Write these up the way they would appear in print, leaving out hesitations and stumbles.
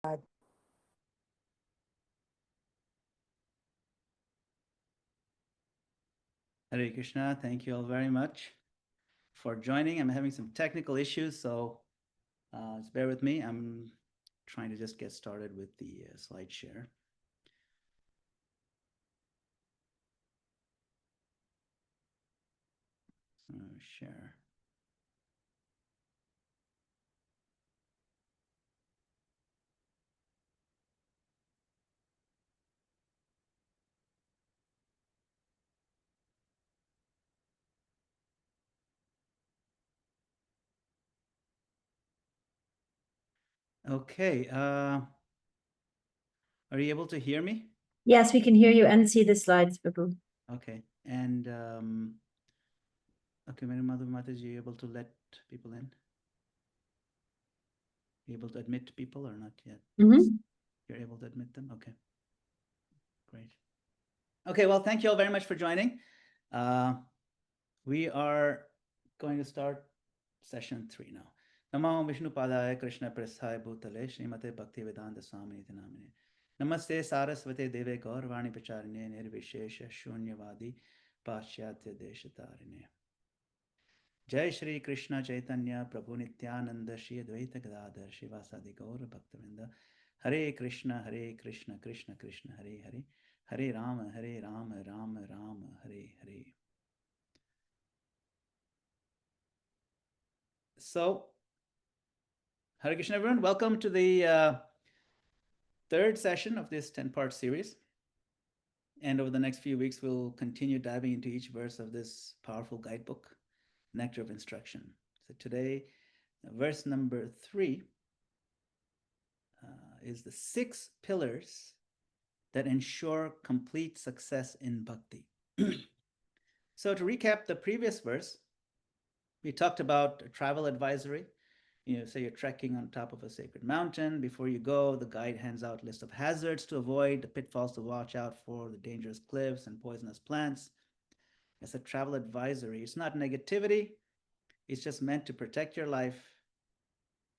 Hare Krishna, thank you all very much for joining. I'm having some technical issues, so just bear with me. I'm trying to just get started with the slide share. Share. Okay. Are you able to hear me? Yes, we can hear you and see the slides, Prabhu. Okay. And okay, Madhu Mataji, are you able to let people in? You able to admit people or not yet? You're able to admit them? Okay. Great. Okay, well, thank you all very much for joining. We are going to start session 3 now. Namo Vishnu Padaya Krishna Prasthaya Bhutale Srimate Bhakti Vedanta Swami Namine. Namaste Saraswate Deve Gaurvani Pacharine Nirvishesha Shunyavadi Paschatya Deshatarine. Jai Shri Krishna Chaitanya Prabhu Nityananda Shri Advaita Gadadhar Shivasadi Gaura Bhaktavinda. Hare Krishna Krishna Krishna Hare Hare. Hare Rama Rama Rama Hare Hare. So, Hare Krishna everyone, welcome to the third session of this 10-part series. And over the next few weeks, we'll continue diving into each verse of this powerful guidebook, Nectar of Instruction. So today, verse number 3 is the 6 pillars that ensure complete success in bhakti. So to recap the previous verse, we talked about a travel advisory. Say you're trekking on top of a sacred mountain. Before you go, the guide hands out a list of hazards to avoid, the pitfalls to watch out for, the dangerous cliffs and poisonous plants. It's a travel advisory. It's not negativity. It's just meant to protect your life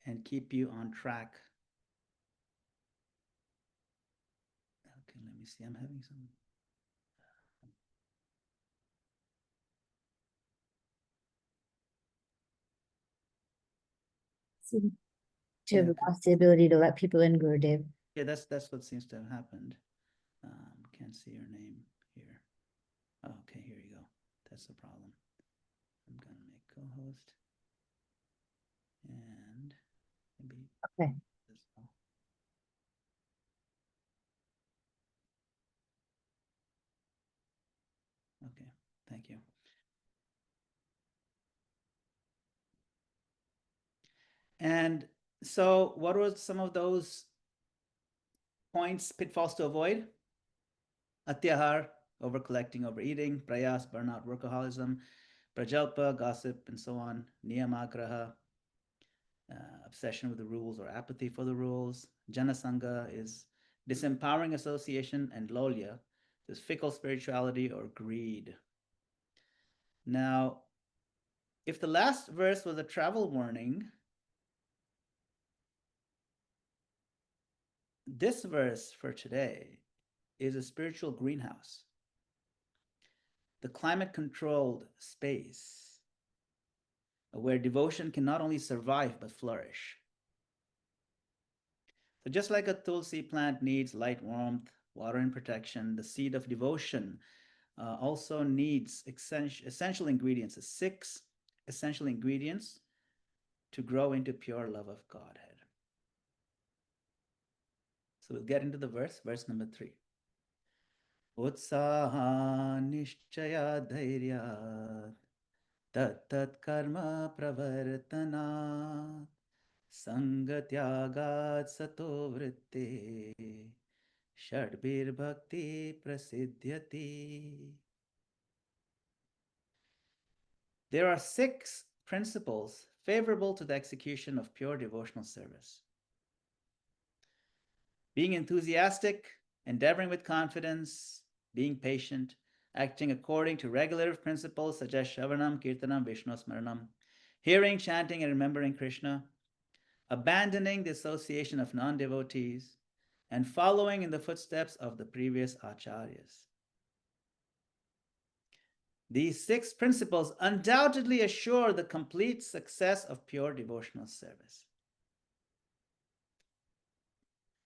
and keep you on track. Okay, let me see. I'm having some... To have lost the ability to let people in, Gurudev. Yeah, that's what seems to have happened. Can't see your name here. Oh, okay, here you go. That's the problem. I'm gonna make co-host, and maybe okay. This one. Okay, thank you. And so what were some of those points, pitfalls to avoid? Atyahar, over-collecting, overeating; prayas, burnout, workaholism; prajalpa, gossip, and so on; niyamagraha, obsession with the rules or apathy for the rules; janasanga is disempowering association; and lolya is fickle spirituality or greed. Now, if the last verse was a travel warning, this verse for today is a spiritual greenhouse, the climate-controlled space where devotion can not only survive but flourish. So just like a tulsi plant needs light, warmth, water, and protection, the seed of devotion also needs essential ingredients, 6 essential ingredients to grow into pure love of Godhead. So we'll get into the verse number 3. Utsaha nishchaya dhairya tat karma pravartana sangatyagat sato vritte shadbir bhakti prasidhyati. There are 6 principles favorable to the execution of pure devotional service. Being enthusiastic, endeavoring with confidence, being patient, acting according to regulative principles such as Shravanam, Kirtanam, Vishnu Smaranam, hearing, chanting, and remembering Krishna, abandoning the association of non-devotees, and following in the footsteps of the previous acharyas. These 6 principles undoubtedly assure the complete success of pure devotional service.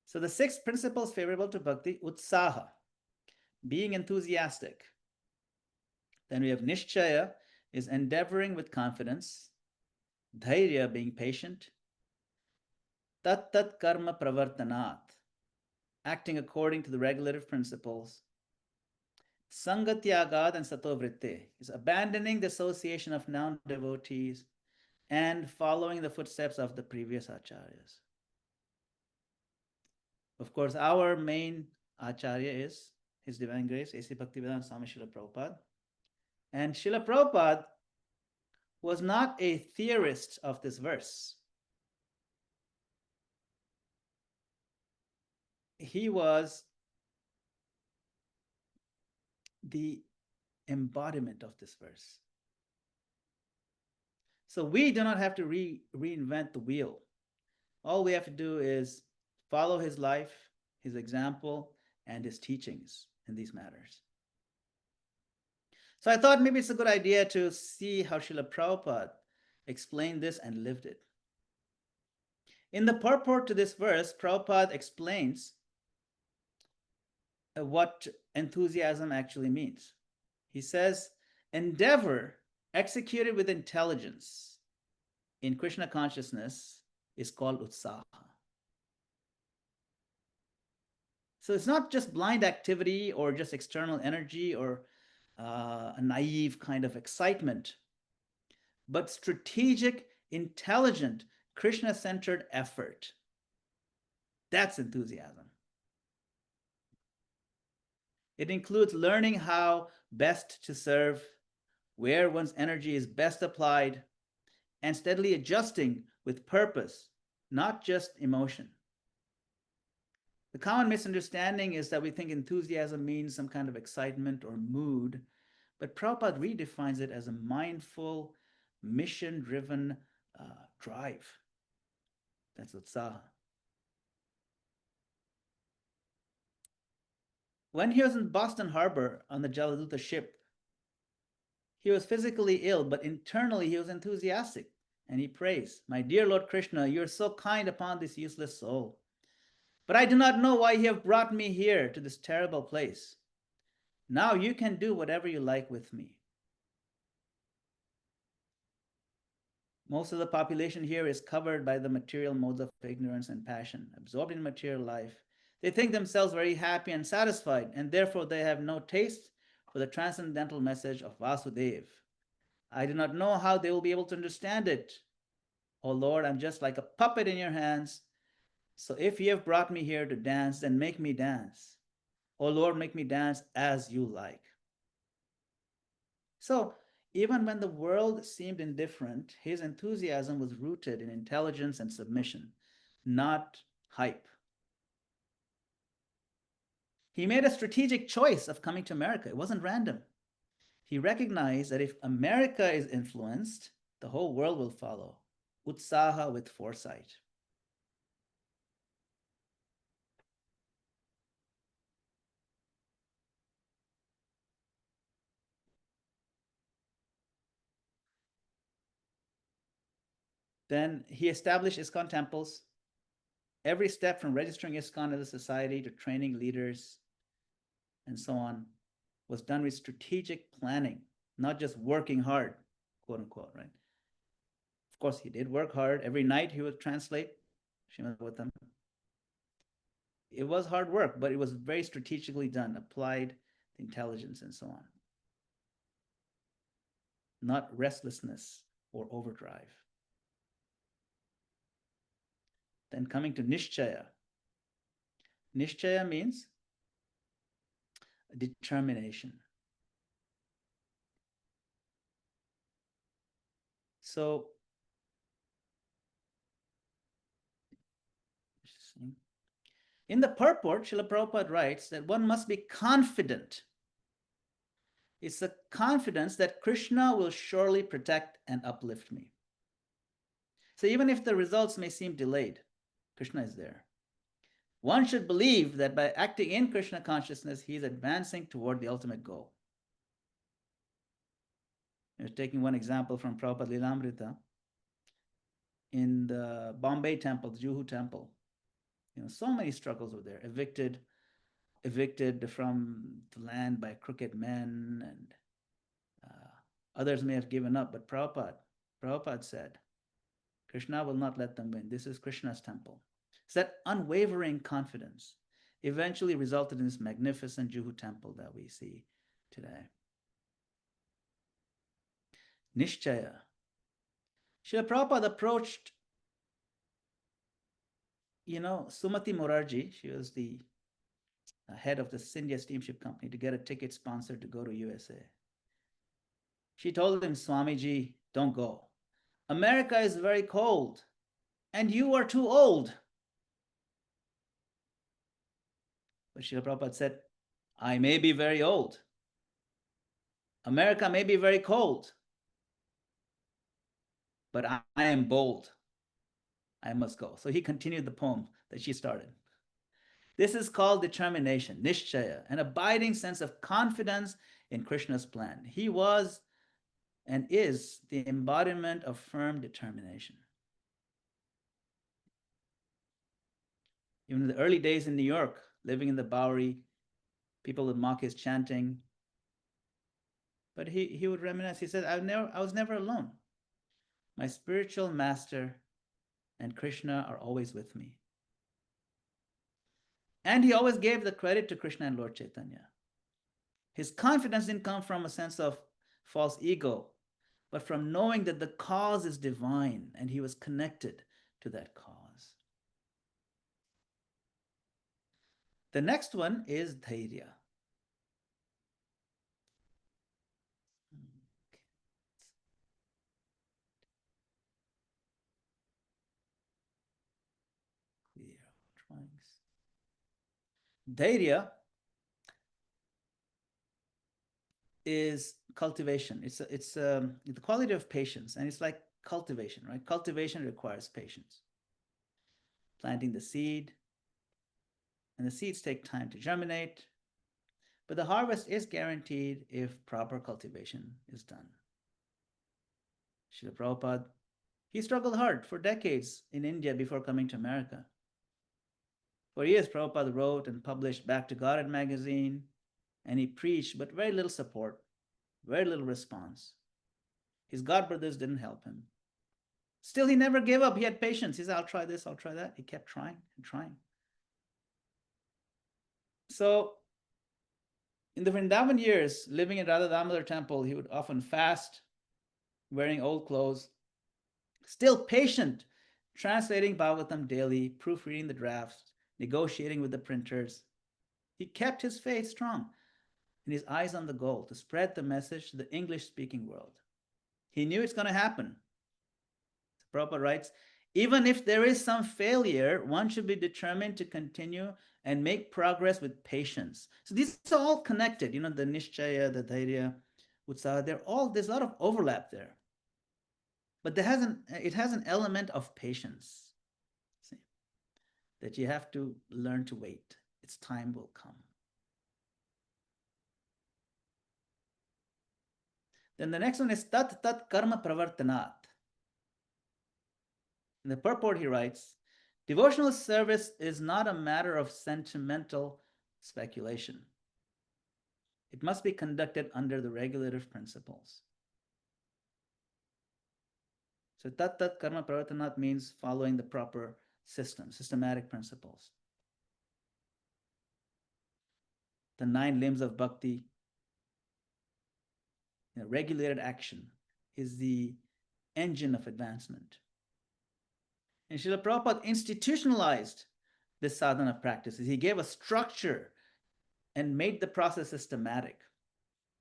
So the 6 principles favorable to bhakti: utsaha, being enthusiastic. Then we have nishchaya, is endeavoring with confidence. Dhairya, being patient. Tat tat karma pravartanat, acting according to the regulative principles. Sangatyagad and satovritte, is abandoning the association of non-devotees and following the footsteps of the previous acharyas. Of course, our main acharya is His Divine Grace, A.C. Bhaktivedanta Swami Srila Prabhupada. And Srila Prabhupada was not a theorist of this verse. He was the embodiment of this verse. So we do not have to reinvent the wheel. All we have to do is follow his life, his example, and his teachings in these matters. So I thought maybe it's a good idea to see how Srila Prabhupada explained this and lived it. In the purport to this verse, Prabhupada explains what enthusiasm actually means. He says, endeavor executed with intelligence in Krishna consciousness is called utsaha. So it's not just blind activity or just external energy or a naive kind of excitement, but strategic, intelligent, Krishna-centered effort. That's enthusiasm. It includes learning how best to serve, where one's energy is best applied, and steadily adjusting with purpose, not just emotion. The common misunderstanding is that we think enthusiasm means some kind of excitement or mood, but Prabhupada redefines it as a mindful, mission-driven drive. That's utsaha. When he was in Boston Harbor on the Jaladuta ship, he was physically ill, but internally he was enthusiastic. And he prays, my dear Lord Krishna, you are so kind upon this useless soul. But I do not know why you have brought me here to this terrible place. Now you can do whatever you like with me. Most of the population here is covered by the material modes of ignorance and passion, absorbed in material life. They think themselves very happy and satisfied, and therefore they have no taste for the transcendental message of Vasudeva. I do not know how they will be able to understand it. Oh Lord, I'm just like a puppet in your hands. So if you have brought me here to dance, then make me dance. Oh Lord, make me dance as you like. So even when the world seemed indifferent, his enthusiasm was rooted in intelligence and submission, not hype. He made a strategic choice of coming to America. It wasn't random. He recognized that if America is influenced, the whole world will follow. Utsaha with foresight. Then he established ISKCON temples. Every step from registering ISKCON as a society to training leaders and so on was done with strategic planning, not just working hard, quote unquote, right? Of course, he did work hard. Every night he would translate Srimad Bhagavatam. It was hard work, but it was very strategically done, applied intelligence and so on. Not restlessness or overdrive. Then coming to nishchaya. Nishchaya means determination. So, in the purport, Srila Prabhupada writes that one must be confident. It's the confidence that Krishna will surely protect and uplift me. So even if the results may seem delayed, Krishna is there. One should believe that by acting in Krishna consciousness, he is advancing toward the ultimate goal. Taking one example from Prabhupada Lilamrita, in the Bombay temple, the Juhu temple, so many struggles were there. Evicted from the land by crooked men, and others may have given up, but Prabhupada said, Krishna will not let them win. This is Krishna's temple. So that unwavering confidence eventually resulted in this magnificent Juhu temple that we see today. Nishchaya. Srila Prabhupada approached, Sumati Morarji. She was the head of the India Steamship Company, to get a ticket sponsored to go to USA. She told him, Swamiji, don't go. America is very cold, and you are too old. But Srila Prabhupada said, I may be very old. America may be very cold, but I am bold. I must go. So he continued the poem that she started. This is called determination, nishchaya, an abiding sense of confidence in Krishna's plan. He was and is the embodiment of firm determination. Even in the early days in New York, living in the Bowery, people would mock his chanting. But he would reminisce. He said, I was never alone. My spiritual master and Krishna are always with me. And he always gave the credit to Krishna and Lord Chaitanya. His confidence didn't come from a sense of false ego, but from knowing that the cause is divine and he was connected to that cause. The next one is dhairya. Dhairya is cultivation. It's the quality of patience, and it's like cultivation, right? Cultivation requires patience. Planting the seed, and the seeds take time to germinate, but the harvest is guaranteed if proper cultivation is done. Srila Prabhupada, he struggled hard for decades in India before coming to America. For years, Prabhupada wrote and published Back to Godhead magazine, and he preached, but very little support, very little response. His godbrothers didn't help him. Still, he never gave up. He had patience. He said, I'll try this, I'll try that. He kept trying and trying. So, in the Vrindavan years, living in Radha Damodar temple, he would often fast, wearing old clothes, still patient, translating Bhagavatam daily, proofreading the drafts, negotiating with the printers. He kept his faith strong and his eyes on the goal to spread the message to the English-speaking world. He knew it's going to happen. Prabhupada writes, even if there is some failure, one should be determined to continue and make progress with patience. So these are all connected, the nishchaya, the dhairya, utsaha, there's a lot of overlap there. But it has an element of patience. See? That you have to learn to wait. Its time will come. Then the next one is tat karma pravartanat. In the purport, he writes, devotional service is not a matter of sentimental speculation. It must be conducted under the regulative principles. So tat karma pravartanat means following the proper systematic principles. The 9 limbs of bhakti, regulated action is the engine of advancement. And Srila Prabhupada institutionalized this sadhana practices. He gave a structure and made the process systematic.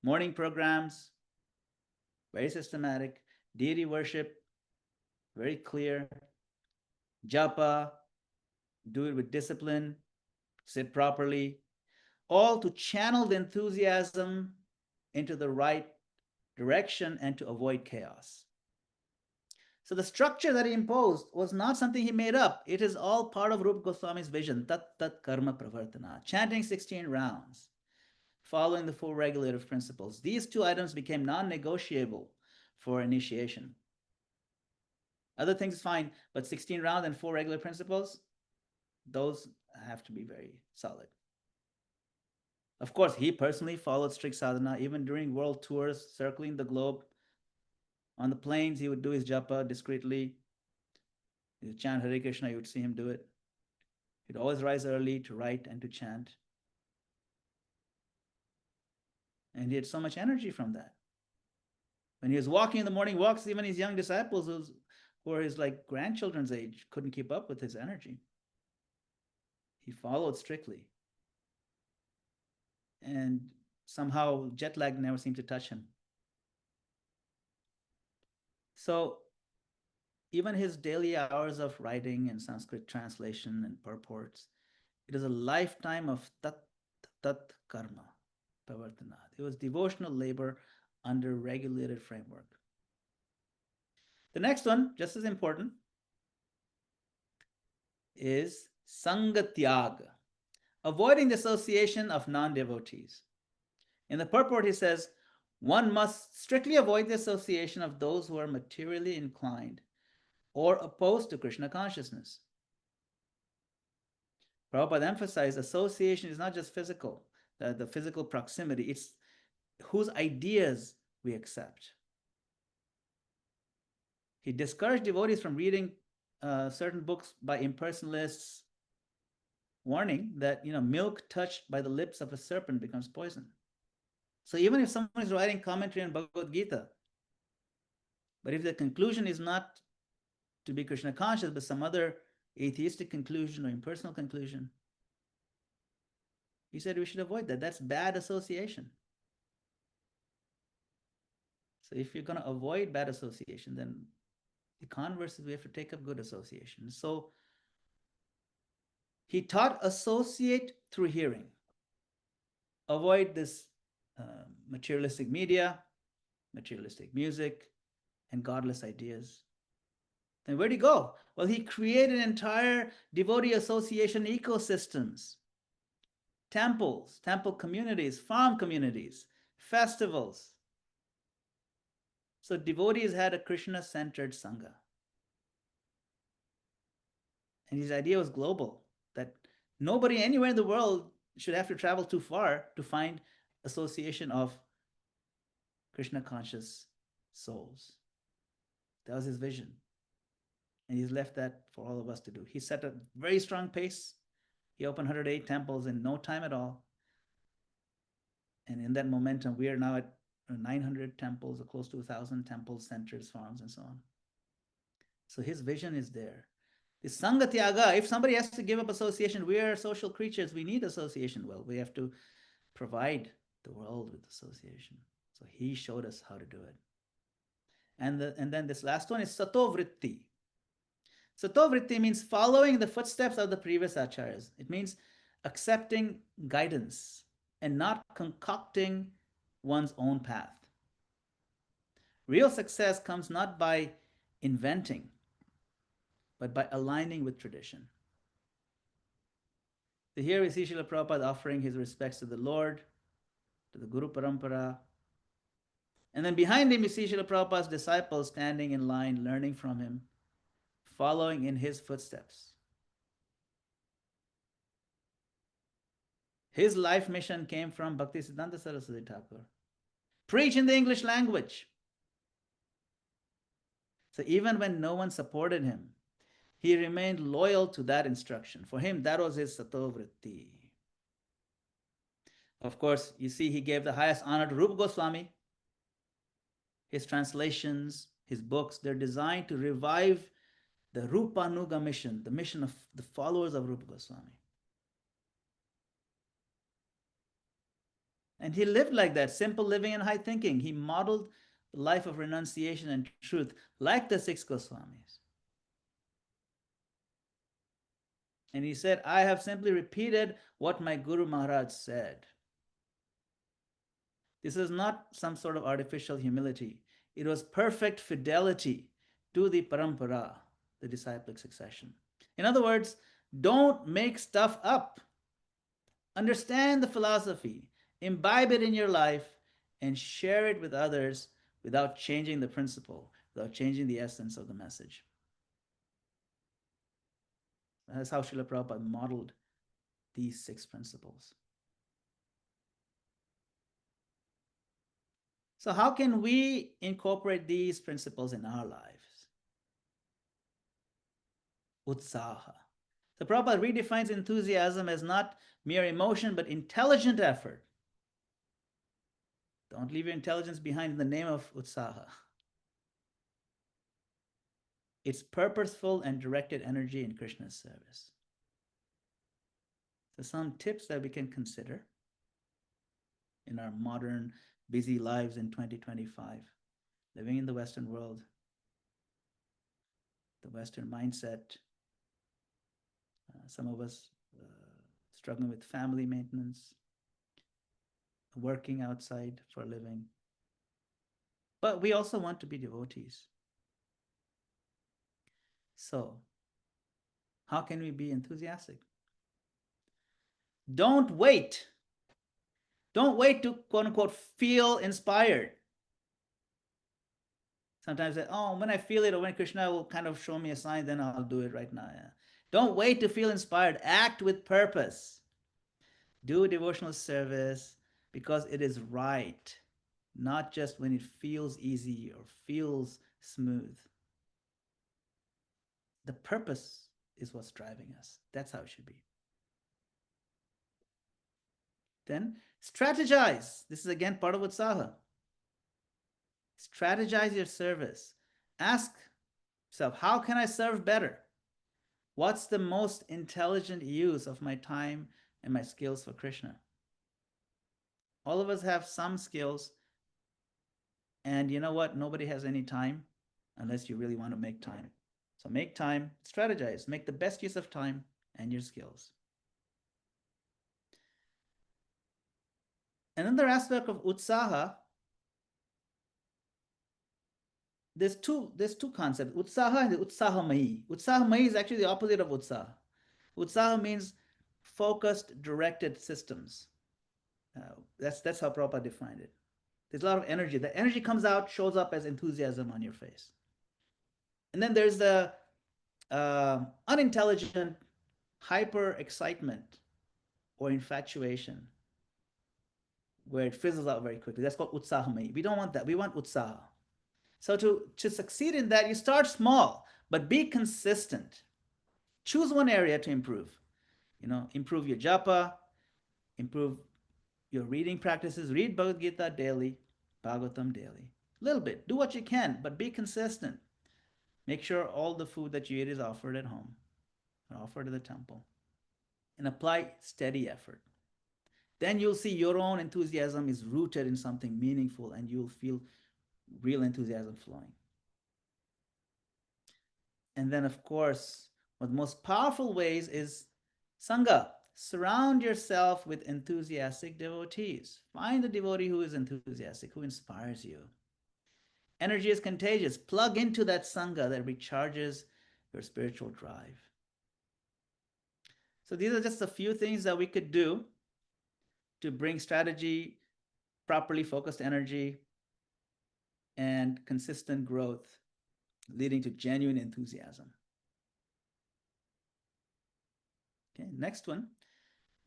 Morning programs, very systematic. Deity worship, very clear. Japa, do it with discipline, sit properly, all to channel the enthusiasm into the right direction and to avoid chaos. So the structure that he imposed was not something he made up. It is all part of Rupa Goswami's vision, tat tat karma pravartana, chanting 16 rounds, following the 4 regulative principles. These 2 items became non-negotiable for initiation. Other things is fine, but 16 rounds and 4 regular principles, those have to be very solid. Of course, he personally followed strict sadhana, even during world tours, circling the globe. On the planes, he would do his japa discreetly. He would chant Hare Krishna, you would see him do it. He'd always rise early to write and to chant. And he had so much energy from that. When he was walking in the morning walks, even his young disciples, who were his like grandchildren's age, couldn't keep up with his energy. He followed strictly. And somehow jet lag never seemed to touch him. So even his daily hours of writing and Sanskrit translation and purports, it is a lifetime of tat karma pravartana. It was devotional labor under regulated framework. The next one, just as important, is sangatyaga, avoiding the association of non-devotees. In the purport, he says, one must strictly avoid the association of those who are materially inclined or opposed to Krishna consciousness. Prabhupada emphasized association is not just physical, the physical proximity, it's whose ideas we accept. He discouraged devotees from reading certain books by impersonalists, warning that milk touched by the lips of a serpent becomes poison. So even if someone is writing commentary on Bhagavad Gita, but if the conclusion is not to be Krishna conscious, but some other atheistic conclusion or impersonal conclusion, he said we should avoid that. That's bad association. So if you're going to avoid bad association, then the converse is we have to take up good association. So he taught associate through hearing. Avoid this materialistic media, materialistic music, and godless ideas. Then where'd he go? Well, he created entire devotee association ecosystems, temples, temple communities, farm communities, festivals. So devotees had a Krishna-centered Sangha. And his idea was global, that nobody anywhere in the world should have to travel too far to find association of Krishna conscious souls. That was his vision. And he's left that for all of us to do. He set a very strong pace. He opened 108 temples in no time at all. And in that momentum, we are now at 900 temples, or close to 1,000 temples, centers, farms, and so on. So his vision is there. The sangatyaga, if somebody has to give up association, we are social creatures. We need association. Well, we have to provide the world with association. So he showed us how to do it. And then this last one is satovritti. Satovritti means following the footsteps of the previous acharyas. It means accepting guidance and not concocting one's own path. Real success comes not by inventing, but by aligning with tradition. So here we see Srila Prabhupada offering his respects to the Lord, to the Guru Parampara. And then behind him, you see Srila Prabhupada's disciples standing in line, learning from him, following in his footsteps. His life mission came from Bhaktisiddhanta Saraswati Thakur. Preach in the English language. So even when no one supported him, he remained loyal to that instruction. For him, that was his satovritti. Of course, you see, he gave the highest honor to Rupa Goswami. His translations, his books, they're designed to revive the Rupanuga mission, the mission of the followers of Rupa Goswami. And he lived like that, simple living and high thinking. He modeled the life of renunciation and truth like the 6 Goswamis. And he said, I have simply repeated what my Guru Maharaj said. This is not some sort of artificial humility. It was perfect fidelity to the parampara, the disciplic succession. In other words, don't make stuff up. Understand the philosophy, imbibe it in your life, and share it with others without changing the principle, without changing the essence of the message. That's how Srila Prabhupada modeled these 6 principles. So how can we incorporate these principles in our lives? Utsaha. So Prabhupada redefines enthusiasm as not mere emotion, but intelligent effort. Don't leave your intelligence behind in the name of utsaha. It's purposeful and directed energy in Krishna's service. So some tips that we can consider in our modern, busy lives in 2025, living in the Western world, the Western mindset, some of us struggling with family maintenance, working outside for a living. But we also want to be devotees. So, how can we be enthusiastic? Don't wait. Don't wait to, quote unquote, feel inspired. Sometimes, oh, when I feel it, or when Krishna will kind of show me a sign, then I'll do it right now. Yeah. Don't wait to feel inspired. Act with purpose. Do devotional service because it is right, not just when it feels easy or feels smooth. The purpose is what's driving us. That's how it should be. Then strategize. This is again part of Utsaha. Strategize your service. Ask yourself, how can I serve better? What's the most intelligent use of my time and my skills for Krishna? All of us have some skills, and you know what? Nobody has any time unless you really want to make time. So make time, strategize, make the best use of time and your skills. Another aspect of utsaha, there's two concepts, utsaha and utsaha-mayi. Utsaha-mayi is actually the opposite of utsaha. Utsaha means focused, directed systems. That's how Prabhupada defined it. There's a lot of energy. The energy comes out, shows up as enthusiasm on your face. And then there's the unintelligent hyper excitement or infatuation, where it fizzles out very quickly. That's called utsaha-mayi. We don't want that. We want utsaha. So to succeed in that, you start small, but be consistent. Choose one area to improve. Improve your japa, improve your reading practices. Read Bhagavad Gita daily, Bhagavatam daily. A little bit. Do what you can, but be consistent. Make sure all the food that you eat is offered at home, or offered at the temple. And apply steady effort. Then you'll see your own enthusiasm is rooted in something meaningful, and you'll feel real enthusiasm flowing. And then, of course, one of the most powerful ways is Sangha. Surround yourself with enthusiastic devotees. Find a devotee who is enthusiastic, who inspires you. Energy is contagious. Plug into that Sangha that recharges your spiritual drive. So these are just a few things that we could do to bring strategy, properly focused energy, and consistent growth, leading to genuine enthusiasm. Okay, next one,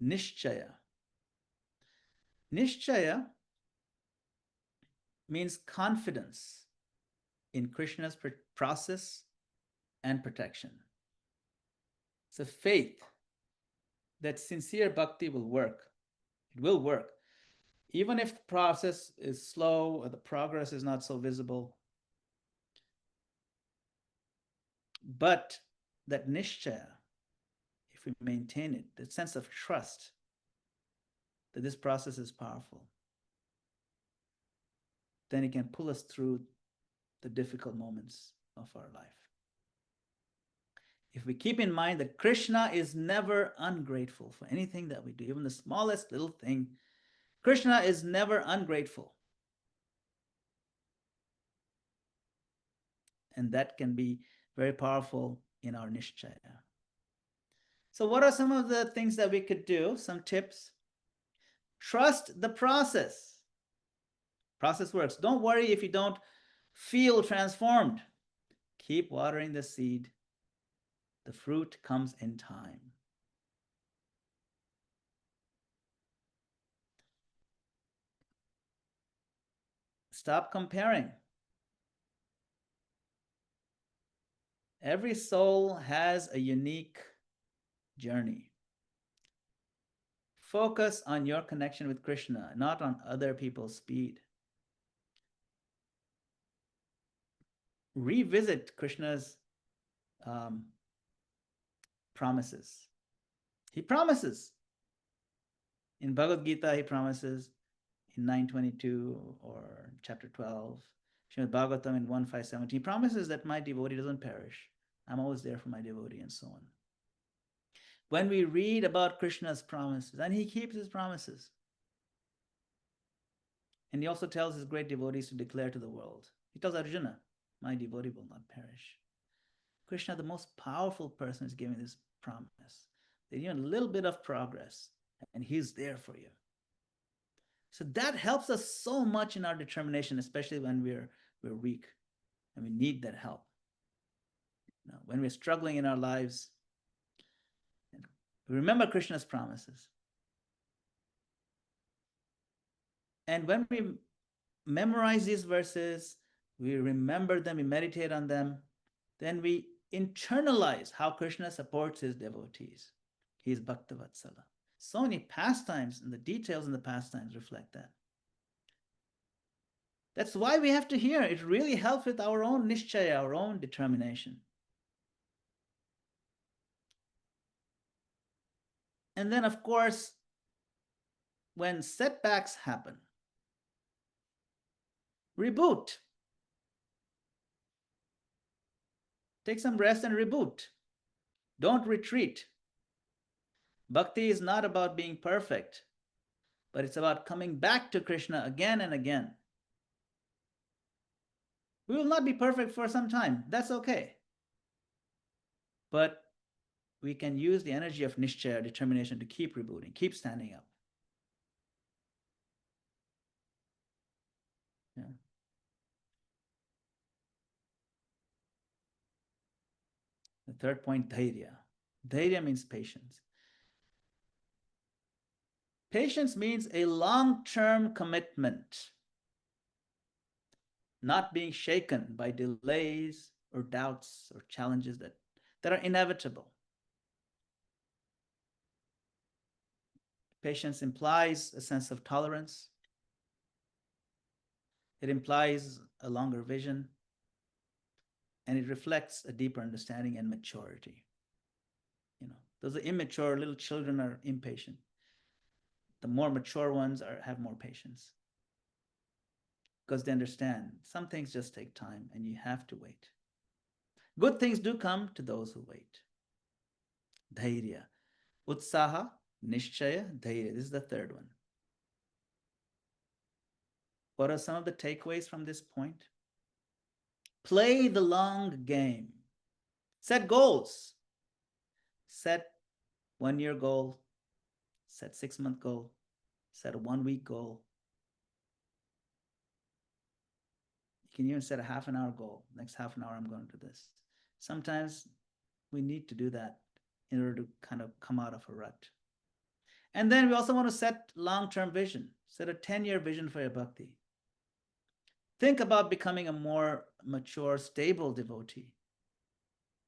Nishchaya. Nishchaya means confidence in Krishna's process and protection. It's a faith that sincere bhakti will work. It will work. Even if the process is slow or the progress is not so visible. But that nishchaya, if we maintain it, the sense of trust that this process is powerful, then it can pull us through the difficult moments of our life. If we keep in mind that Krishna is never ungrateful for anything that we do, even the smallest little thing, Krishna is never ungrateful. And that can be very powerful in our nishchaya. So what are some of the things that we could do? Some tips. Trust the process. Process works. Don't worry if you don't feel transformed. Keep watering the seed. The fruit comes in time. Stop comparing. Every soul has a unique journey. Focus on your connection with Krishna, not on other people's speed. Revisit Krishna's promises. He promises. In Bhagavad Gita, he promises in 9:22 or chapter 12. Srimad Bhagavatam in 1:517, he promises that my devotee doesn't perish. I'm always there for my devotee, and so on. When we read about Krishna's promises, and he keeps his promises, and he also tells his great devotees to declare to the world. He tells Arjuna, my devotee will not perish. Krishna, the most powerful person, is giving this promise. There's even a little bit of progress, and he's there for you. So that helps us so much in our determination, especially when we're weak and we need that help. When we're struggling in our lives, remember Krishna's promises. And when we memorize these verses, we remember them, we meditate on them, then we internalize how Krishna supports his devotees. He is Bhakta Vatsala. So many pastimes, and the details in the pastimes reflect that. That's why we have to hear. It really helps with our own nishchaya, our own determination. And then, of course, when setbacks happen, reboot. Take some rest and reboot. Don't retreat. Bhakti is not about being perfect, but it's about coming back to Krishna again and again. We will not be perfect for some time. That's okay. But we can use the energy of nishchaya, determination, to keep rebooting, keep standing up. Yeah. The third point, dhairya. Dhairya means patience. Patience means a long-term commitment, not being shaken by delays or doubts or challenges that are inevitable. Patience implies a sense of tolerance. It implies a longer vision, and it reflects a deeper understanding and maturity. Those are immature little children are impatient. The more mature ones have more patience, because they understand some things just take time and you have to wait. Good things do come to those who wait. Dhairya. Utsaha, nishchaya, dhairya. This is the third one. What are some of the takeaways from this point? Play the long game. Set goals. Set 1-year goal. Set 6-month goal. Set a 1-week goal. You can even set a half-an-hour goal. Next half an hour, I'm going to this. Sometimes we need to do that in order to kind of come out of a rut. And then we also want to set long-term vision. Set a 10-year vision for your bhakti. Think about becoming a more mature, stable devotee.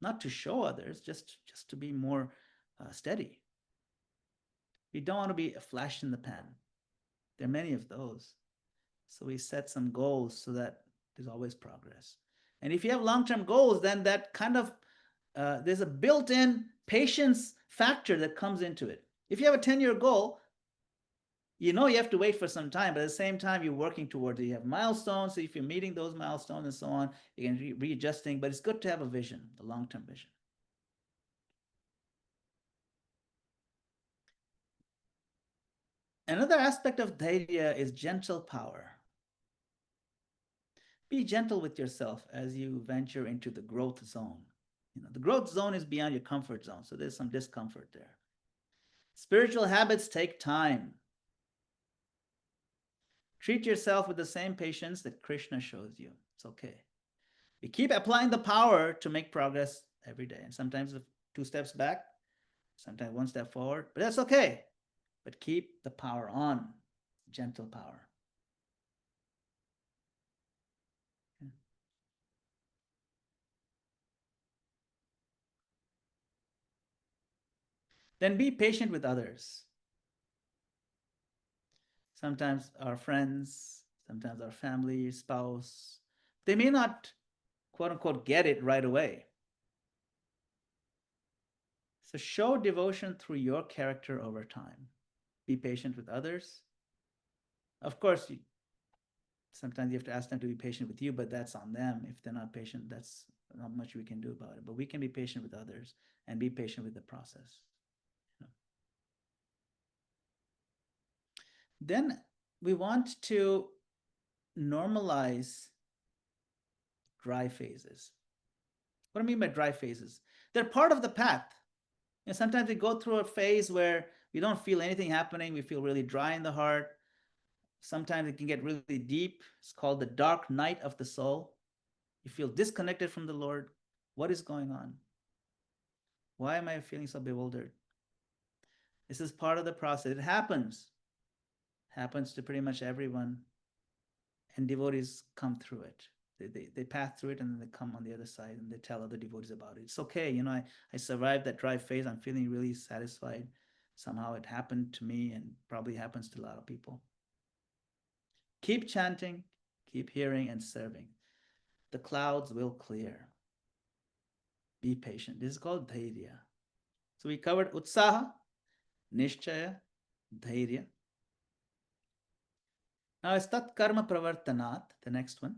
Not to show others, just to be more steady. We don't want to be a flash in the pan. There are many of those. So we set some goals so that there's always progress. And if you have long-term goals, then that kind of, there's a built-in patience factor that comes into it. If you have a 10-year goal, you have to wait for some time, but at the same time, you're working towards it. You have milestones. So if you're meeting those milestones and so on, you can readjusting, but it's good to have a vision, a long-term vision. Another aspect of dhairya is gentle power. Be gentle with yourself as you venture into the growth zone. The growth zone is beyond your comfort zone, so there's some discomfort there. Spiritual habits take time. Treat yourself with the same patience that Krishna shows you. It's okay. We keep applying the power to make progress every day. And sometimes 2 steps back, sometimes 1 step forward, but that's okay. But keep the power on, gentle power. Okay. Then be patient with others. Sometimes our friends, sometimes our family, spouse, they may not, quote unquote, get it right away. So show devotion through your character over time. Be patient with others. Of course, sometimes you have to ask them to be patient with you, but that's on them. If they're not patient, that's not much we can do about it. But we can be patient with others and be patient with the process. Then we want to normalize dry phases. What do I mean by dry phases? They're part of the path. Sometimes we go through a phase where we don't feel anything happening. We feel really dry in the heart. Sometimes it can get really deep. It's called the dark night of the soul. You feel disconnected from the Lord. What is going on? Why am I feeling so bewildered? This is part of the process. It happens to pretty much everyone. And devotees come through it. They pass through it and then they come on the other side and they tell other devotees about it. It's okay. I survived that dry phase. I'm feeling really satisfied. Somehow it happened to me and probably happens to a lot of people. Keep chanting, keep hearing and serving. The clouds will clear. Be patient. This is called dhairya. So we covered utsaha, nishchaya, dhairya. Now it's tat karma pravartanat, the next one.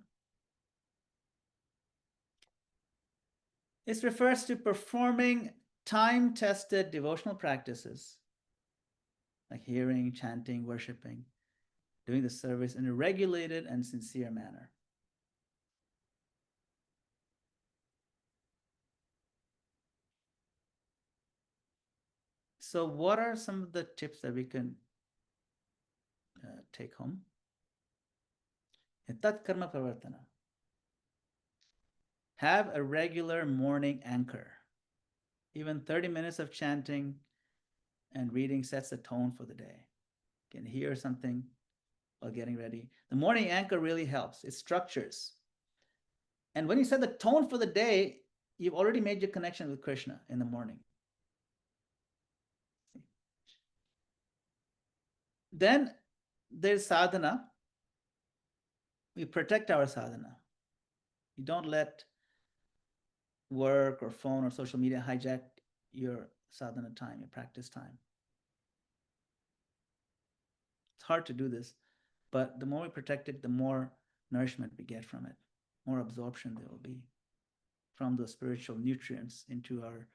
This refers to performing time-tested devotional practices like hearing, chanting, worshiping, doing the service in a regulated and sincere manner. So what are some of the tips that we can take home? Tat karma pravartana. Have a regular morning anchor. Even 30 minutes of chanting and reading sets the tone for the day. You can hear something while getting ready. The morning anchor really helps. It structures. And when you set the tone for the day, you've already made your connection with Krishna in the morning. Then there's sadhana. We protect our sadhana. You don't let work or phone or social media hijack your sadhana time, your practice time. It's hard to do this, but the more we protect it, the more nourishment we get from it, more absorption there will be from the spiritual nutrients into our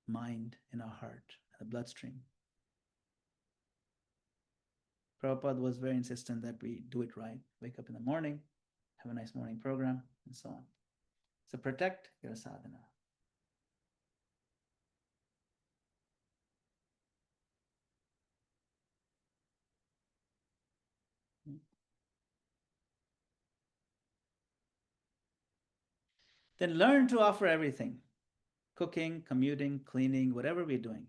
mind, in our heart, the bloodstream. Prabhupada was very insistent that we do it right. Wake up in the morning, have a nice morning program, and so on. So protect your sadhana. Then learn to offer everything. Cooking, commuting, cleaning, whatever we're doing.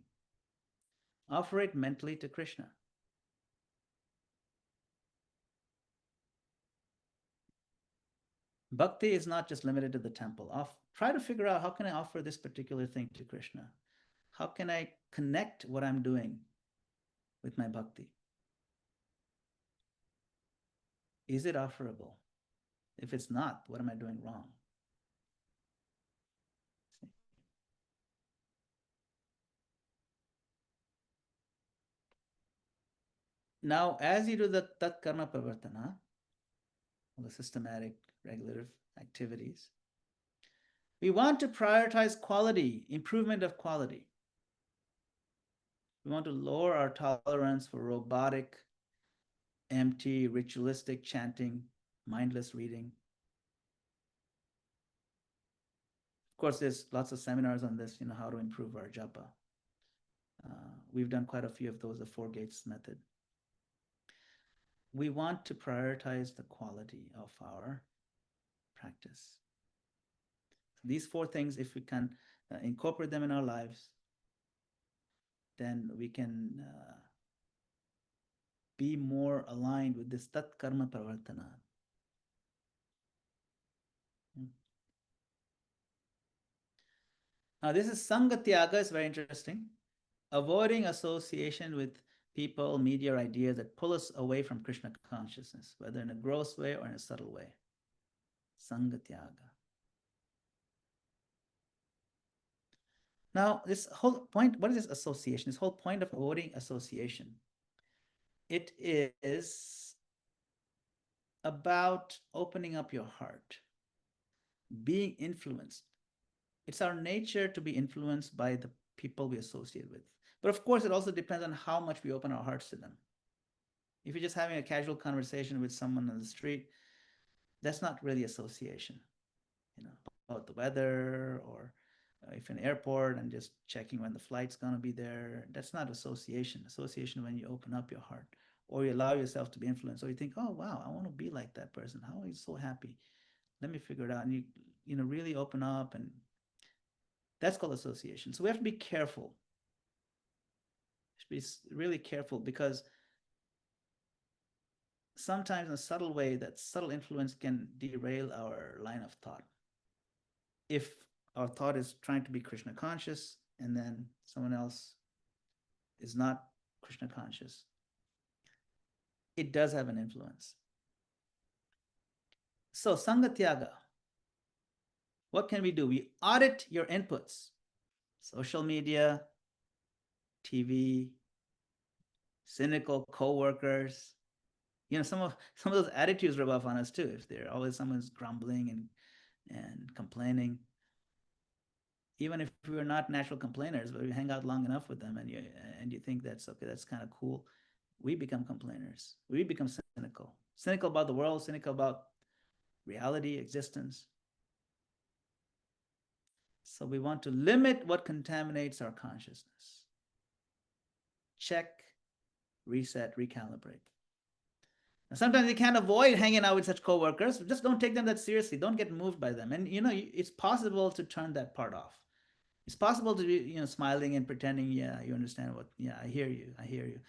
Offer it mentally to Krishna. Bhakti is not just limited to the temple. Try to figure out, how can I offer this particular thing to Krishna? How can I connect what I'm doing with my bhakti? Is it offerable? If it's not, what am I doing wrong? Now, as you do the tat karma pravartana, the systematic, regulative activities, we want to prioritize quality, improvement of quality. We want to lower our tolerance for robotic, empty, ritualistic chanting, mindless reading. Of course, there's lots of seminars on this, how to improve our japa. We've done quite a few of those, the 4 gates method. We want to prioritize the quality of our practice. These 4 things, if we can incorporate them in our lives, then we can be more aligned with this tat karma pravartana. Now, this is Sangha Tyaga, is very interesting. Avoiding association with people, media, or ideas that pull us away from Krishna consciousness, whether in a gross way or in a subtle way. Sangha Tyaga. Now, this whole point, what is this association? This whole point of avoiding association. It is about opening up your heart, being influenced. It's our nature to be influenced by the people we associate with. But of course, it also depends on how much we open our hearts to them. If you're just having a casual conversation with someone on the street, that's not really association, about the weather, or if in an airport and just checking when the flight's going to be there. That's not association. Association when you open up your heart, or you allow yourself to be influenced, or you think, oh, wow, I want to be like that person. How are you so happy? Let me figure it out. And you really open up, and that's called association. So we have to be careful. Be really careful, because sometimes in a subtle way, that subtle influence can derail our line of thought. If our thought is trying to be Krishna conscious, and then someone else is not Krishna conscious, it does have an influence. So Sangha Tyaga, what can we do? We audit your inputs, social media, TV, cynical co-workers. Some of those attitudes rub off on us too. If they're always someone's grumbling and complaining, even if we're not natural complainers, but we hang out long enough with them, and you think that's okay, that's kind of cool, we become complainers. We become cynical about the world, cynical about reality, existence. So we want to limit what contaminates our consciousness. Check, reset, recalibrate. Now, sometimes you can't avoid hanging out with such coworkers. Just don't take them that seriously. Don't get moved by them. And it's possible to turn that part off. It's possible to be smiling and pretending, yeah, you understand I hear you.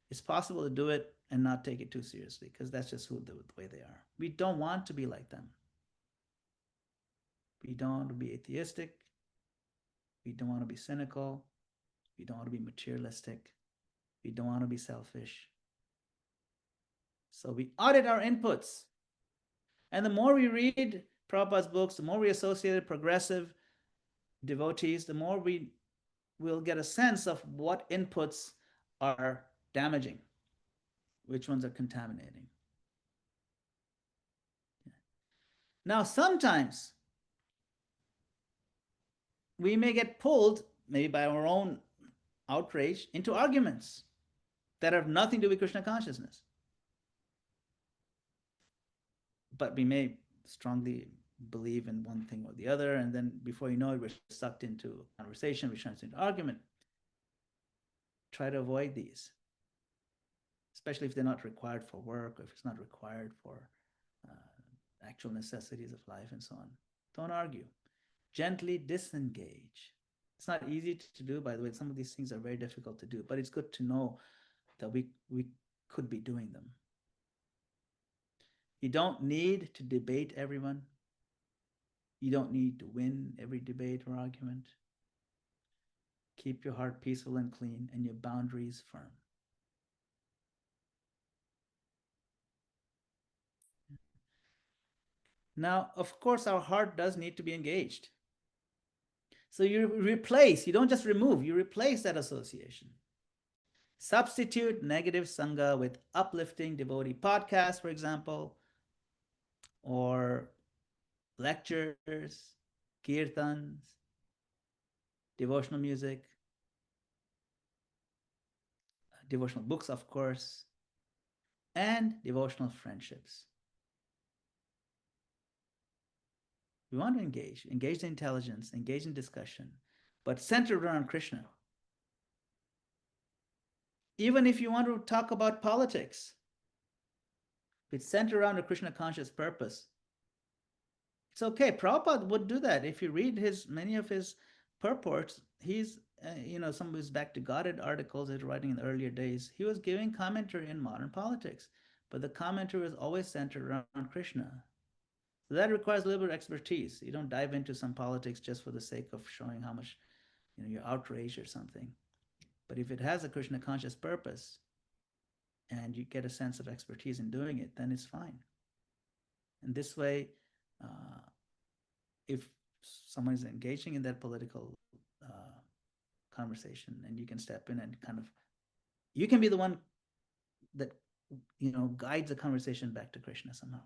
It's possible to do it and not take it too seriously, because that's just the way they are. We don't want to be like them. We don't want to be atheistic. We don't want to be cynical. We don't want to be materialistic. We don't want to be selfish. So we audit our inputs. And the more we read Prabhupada's books, the more we associate with progressive devotees, the more we will get a sense of what inputs are damaging, which ones are contaminating. Now, sometimes we may get pulled, maybe by our own outrage, into arguments that have nothing to do with Krishna consciousness. But we may strongly believe in one thing or the other, and then before you know it, we're sucked into a conversation, which turns into argument. Try to avoid these, especially if they're not required for work, or if it's not required for actual necessities of life and so on. Don't argue. Gently disengage. It's not easy to do, by the way. Some of these things are very difficult to do, but it's good to know that we could be doing them. You don't need to debate everyone. You don't need to win every debate or argument. Keep your heart peaceful and clean, and your boundaries firm. Now, of course, our heart does need to be engaged. So you replace, you don't just remove, you replace that association. Substitute negative sangha with uplifting devotee podcasts, for example, or lectures, kirtans, devotional music, devotional books, of course, and devotional friendships. We want to engage in intelligence, engage in discussion, but centered around Krishna. Even if you want to talk about politics, it's centered around a Krishna conscious purpose. It's okay. Prabhupada would do that. If you read many of his purports, he's some of his back to Godhead articles he's writing in the earlier days, he was giving commentary in modern politics, but the commentary was always centered around Krishna. So that requires a little bit of expertise. You don't dive into some politics just for the sake of showing how much you're outraged or something. But if it has a Krishna conscious purpose and you get a sense of expertise in doing it, then it's fine. And this way, if someone is engaging in that political conversation, and you can step in and you can be the one that guides the conversation back to Krishna somehow.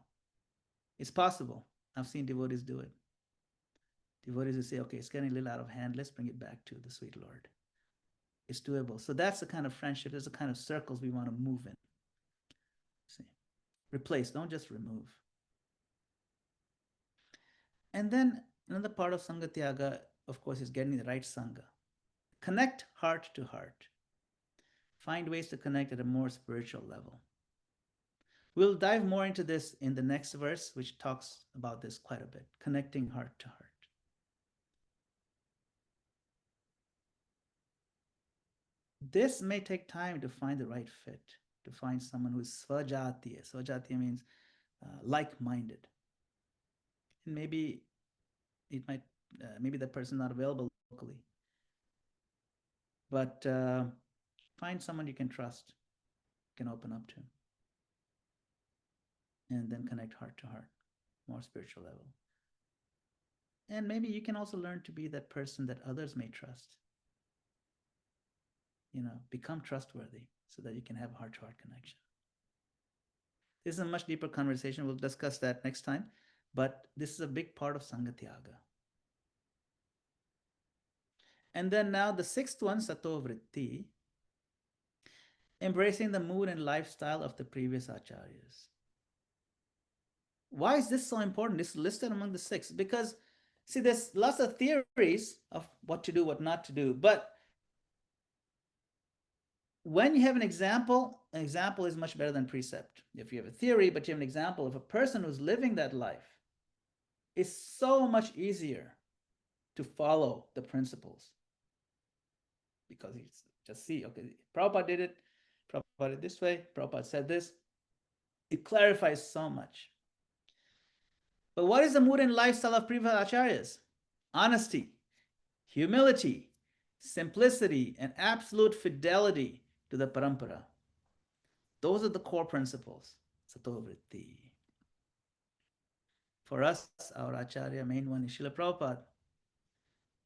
It's possible. I've seen devotees do it. Devotees will say, okay, it's getting a little out of hand. Let's bring it back to the sweet Lord. It's doable. So that's the kind of friendship, that's the kind of circles we want to move in. See, replace, don't just remove. And then another part of Sangha Tyaga, of course, is getting the right Sangha. Connect heart to heart. Find ways to connect at a more spiritual level. We'll dive more into this in the next verse, which talks about this quite a bit, connecting heart to heart. This may take time to find the right fit, to find someone who's svajatiya. Svajatiya means like-minded. And maybe maybe that person not available locally. But find someone you can trust, can open up to. And then connect heart to heart, more spiritual level. And maybe you can also learn to be that person that others may trust. Become trustworthy so that you can have heart-to-heart connection. This is a much deeper conversation. We'll discuss that next time. But this is a big part of Sangha Tyaga. And then now the sixth one, Sato Vritti, embracing the mood and lifestyle of the previous acharyas. Why is this so important? This is listed among the six because, see, there's lots of theories of what to do, what not to do. But when you have an example is much better than precept. If you have a theory, but you have an example of a person who's living that life, it's so much easier to follow the principles. Because you just see, okay, Prabhupada did it, Prabhupada did it this way, Prabhupada said this. It clarifies so much. But what is the mood and lifestyle of previous acharyas? Honesty, humility, simplicity, and absolute fidelity to the parampara. Those are the core principles. Sato Vritti. For us, our acharya, main one is Srila Prabhupada.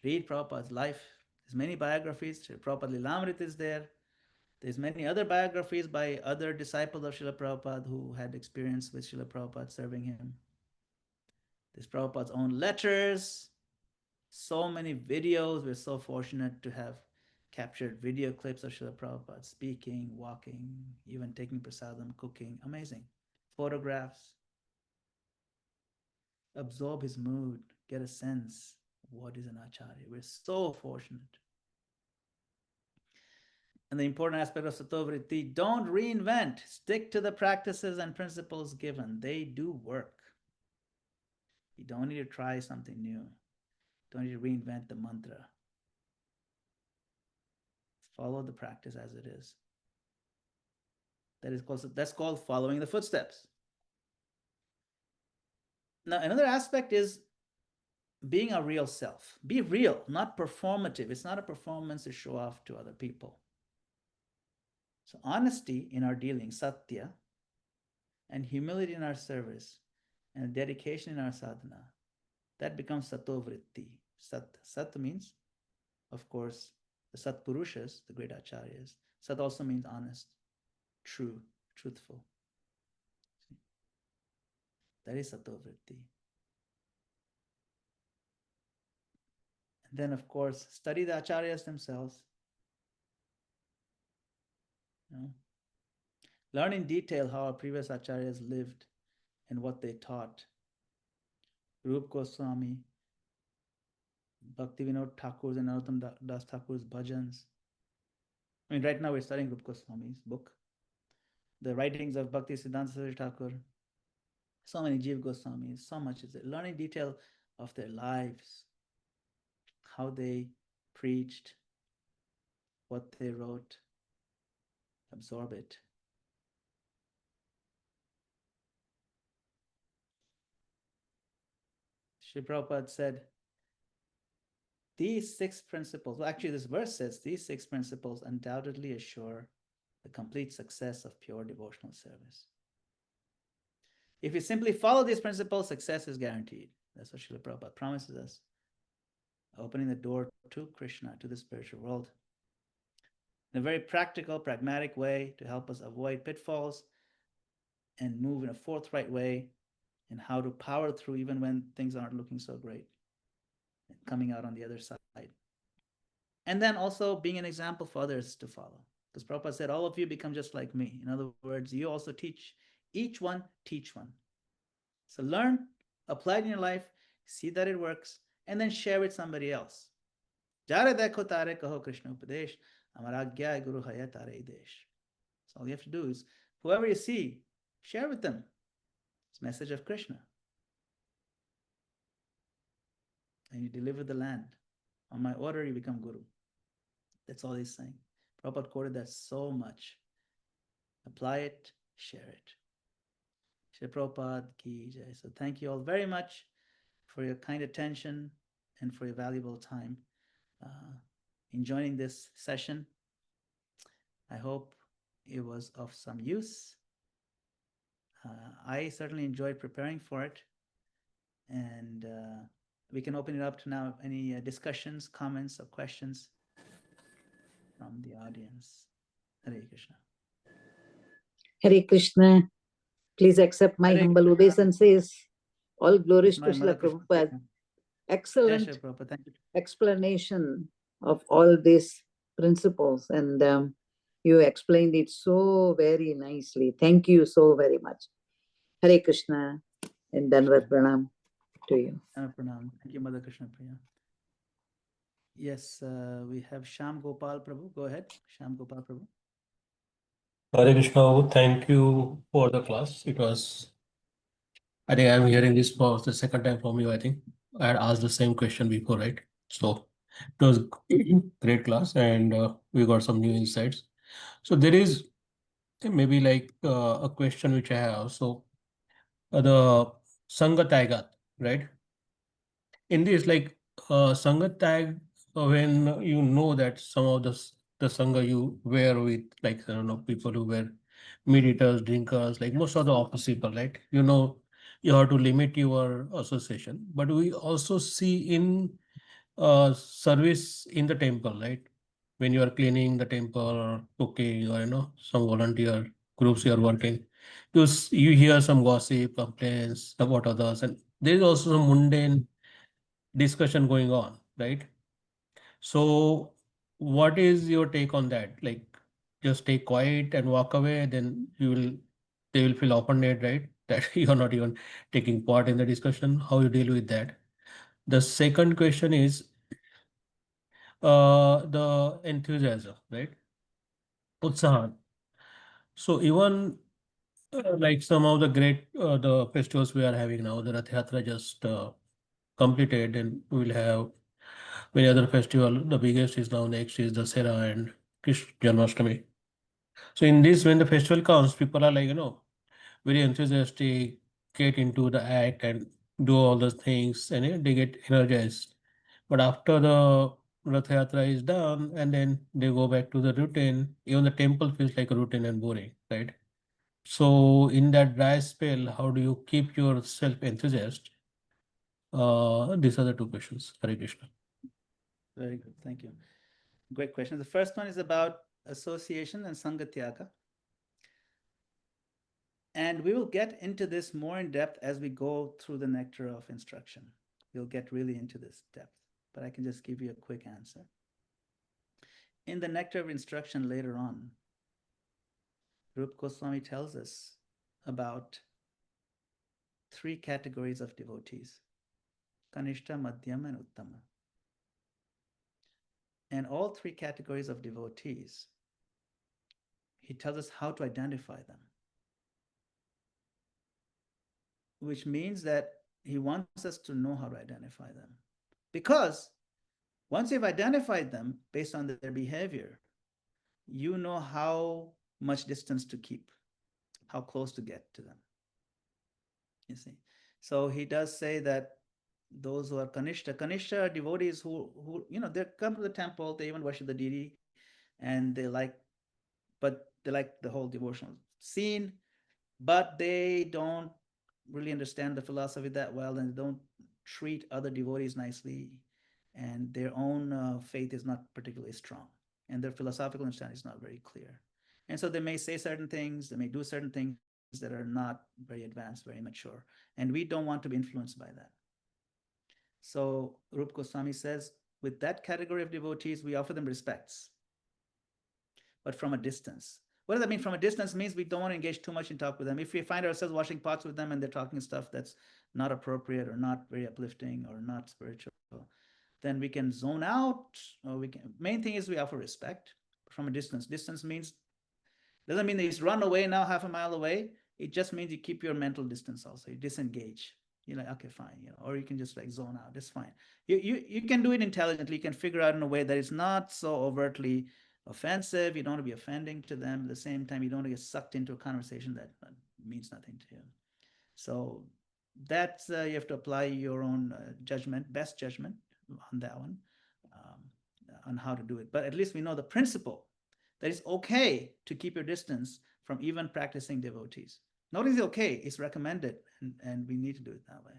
Read Prabhupada's life. There's many biographies. Srila Prabhupada Lilamrita is there. There's many other biographies by other disciples of Srila Prabhupada who had experience with Srila Prabhupada serving him. There's Prabhupada's own letters. So many videos. We're so fortunate to have captured video clips of Srila Prabhupada speaking, walking, even taking prasadam, cooking. Amazing. Photographs. Absorb his mood. Get a sense of what is an acharya. We're so fortunate. And the important aspect of Sato Vritti, don't reinvent. Stick to the practices and principles given. They do work. You don't need to try something new. Don't need to reinvent the mantra. Follow the practice as it is. That's called following the footsteps. Now, another aspect is being a real self. Be real, not performative. It's not a performance to show off to other people. So honesty in our dealing, satya, and humility in our service, and dedication in our sadhana, that becomes sato vritti. Sat means, of course, the Sat Purushas, the great acharyas. Sat also means honest, true, truthful. See? That is sato vritti. And then, of course, study the acharyas themselves. Learn in detail how our previous acharyas lived and what they taught. Rupa Goswami, Bhakti Vinod Thakur's and Narottam Das Thakur's bhajans. I mean, right now we're studying Rupa Goswami's book, the writings of Bhakti Siddhanta Saraswati Thakur, so many Jiva Goswamis, so much is it. Learning detail of their lives, how they preached, what they wrote, absorb it. Srila Prabhupada said, these 6 principles, well, actually this verse says, these 6 principles undoubtedly assure the complete success of pure devotional service. If you simply follow these principles, success is guaranteed. That's what Srila Prabhupada promises us, opening the door to Krishna, to the spiritual world, in a very practical, pragmatic way to help us avoid pitfalls and move in a forthright way in how to power through even when things aren't looking so great, and coming out on the other side. And then also being an example for others to follow. Because Prabhupada said, all of you become just like me. In other words, you also teach, each one teach one. So learn, apply it in your life, see that it works, and then share with somebody else. Jare dekho tare kaho Krishna upadesh, 𝐼𝐞𝐥𝐿 guru haya tare desh. So all you have to do is, whoever you see, share with them this message of Krishna. And you deliver the land. On my order, you become guru. That's all he's saying. Prabhupada quoted that so much. Apply it, share it. Srila Prabhupada ki jai. So thank you all very much for your kind attention and for your valuable time in joining this session. I hope it was of some use. I certainly enjoyed preparing for it. And we can open it up to now any discussions, comments, or questions from the audience. Hare Krishna. Hare Krishna. Please accept my Hare humble Krishna. obeisances. All glories to My Srila Mother Krishna. Prabhupada. Excellent Yes, Prabhupada. Thank you. explanation of all these principles, and you explained it so very nicely. Thank you so very much. Hare Krishna and Dandavat Pranam to you. Pranam. Thank you, Mother Krishna Priya. Yes, we have 𝐿𝐵𝐿 Prabhu. Go ahead, 𝐿𝐵𝐿 Prabhu. Hare Krishna, thank you for the class. It was, I think I'm hearing this for the second time from you, I think. I had asked the same question before, right? So it was great class and we got some new insights. So there is maybe like a question which I have. So the Sangha Tyagat, right? In this, like Sangha tag, when you know that some of the Sangha you wear with, like, I don't know, people who wear meat eaters, drinkers, like most of the office people, right? You know, you have to limit your association. But we also see in service in the temple, right? When you are cleaning the temple or cooking or, you know, some volunteer groups you are working, you hear some gossip, complaints about others. And there is also some mundane discussion going on, right? So what is your take on that? Like, just stay quiet and walk away, then they will feel offended, right? That you're not even taking part in the discussion. How you deal with that? The second question is the enthusiasm, right? Utsahan. So even like some of the great the festivals we are having now, the Rath Yatra just completed, and we'll have many other festival. The biggest is now next is the Dāsa and Krishna Janmashtami. So in this, when the festival comes, people are like, you know, very enthusiastic, get into the act and do all those things, and they get energized. But after the Rath Yatra is done, and then they go back to the routine, even the temple feels like a routine and boring, right? So in that dry spell, how do you keep yourself enthusiastic? These are the two questions. Hare Krishna. Very good. Thank you. Great question. The first one is about association and Sangha Tyaga. And we will get into this more in depth as we go through the nectar of instruction. We'll get really into this depth, but I can just give you a quick answer. In the nectar of instruction later on, Rupa Goswami tells us about 3 categories of devotees. Kanishta, Madhyama, and Uttama. And all three categories of devotees, he tells us how to identify them, which means that he wants us to know how to identify them. Because once you've identified them based on their behavior, you know how much distance to keep, how close to get to them. You see, so he does say that those who are Kanishta are devotees who they come to the temple, they even worship the deity, and they like the whole devotional scene, but they don't really understand the philosophy that well, and they don't treat other devotees nicely, and their own faith is not particularly strong, and their philosophical understanding is not very clear. And so they may say certain things, they may do certain things that are not very advanced, very mature, and we don't want to be influenced by that. So Rupa Goswami says, with that category of devotees, we offer them respects, but from a distance. What does that mean? From a distance means we don't want to engage too much in talk with them. If we find ourselves washing pots with them and they're talking stuff that's not appropriate or not very uplifting or not spiritual, then we can zone out, or we can. Main thing is we offer respect from a distance. Distance means, doesn't mean that you run away now half a mile away. It just means you keep your mental distance also. You disengage. You're like, okay, fine, or you can just like zone out. That's fine. You can do it intelligently. You can figure out in a way that it's not so overtly offensive. You don't want to be offending to them. At the same time, you don't want to get sucked into a conversation that means nothing to you. So that's you have to apply your own judgment, best judgment on that one, on how to do it. But at least we know the principle that it's okay to keep your distance from even practicing devotees. Not only is it okay, it's recommended, and we need to do it that way.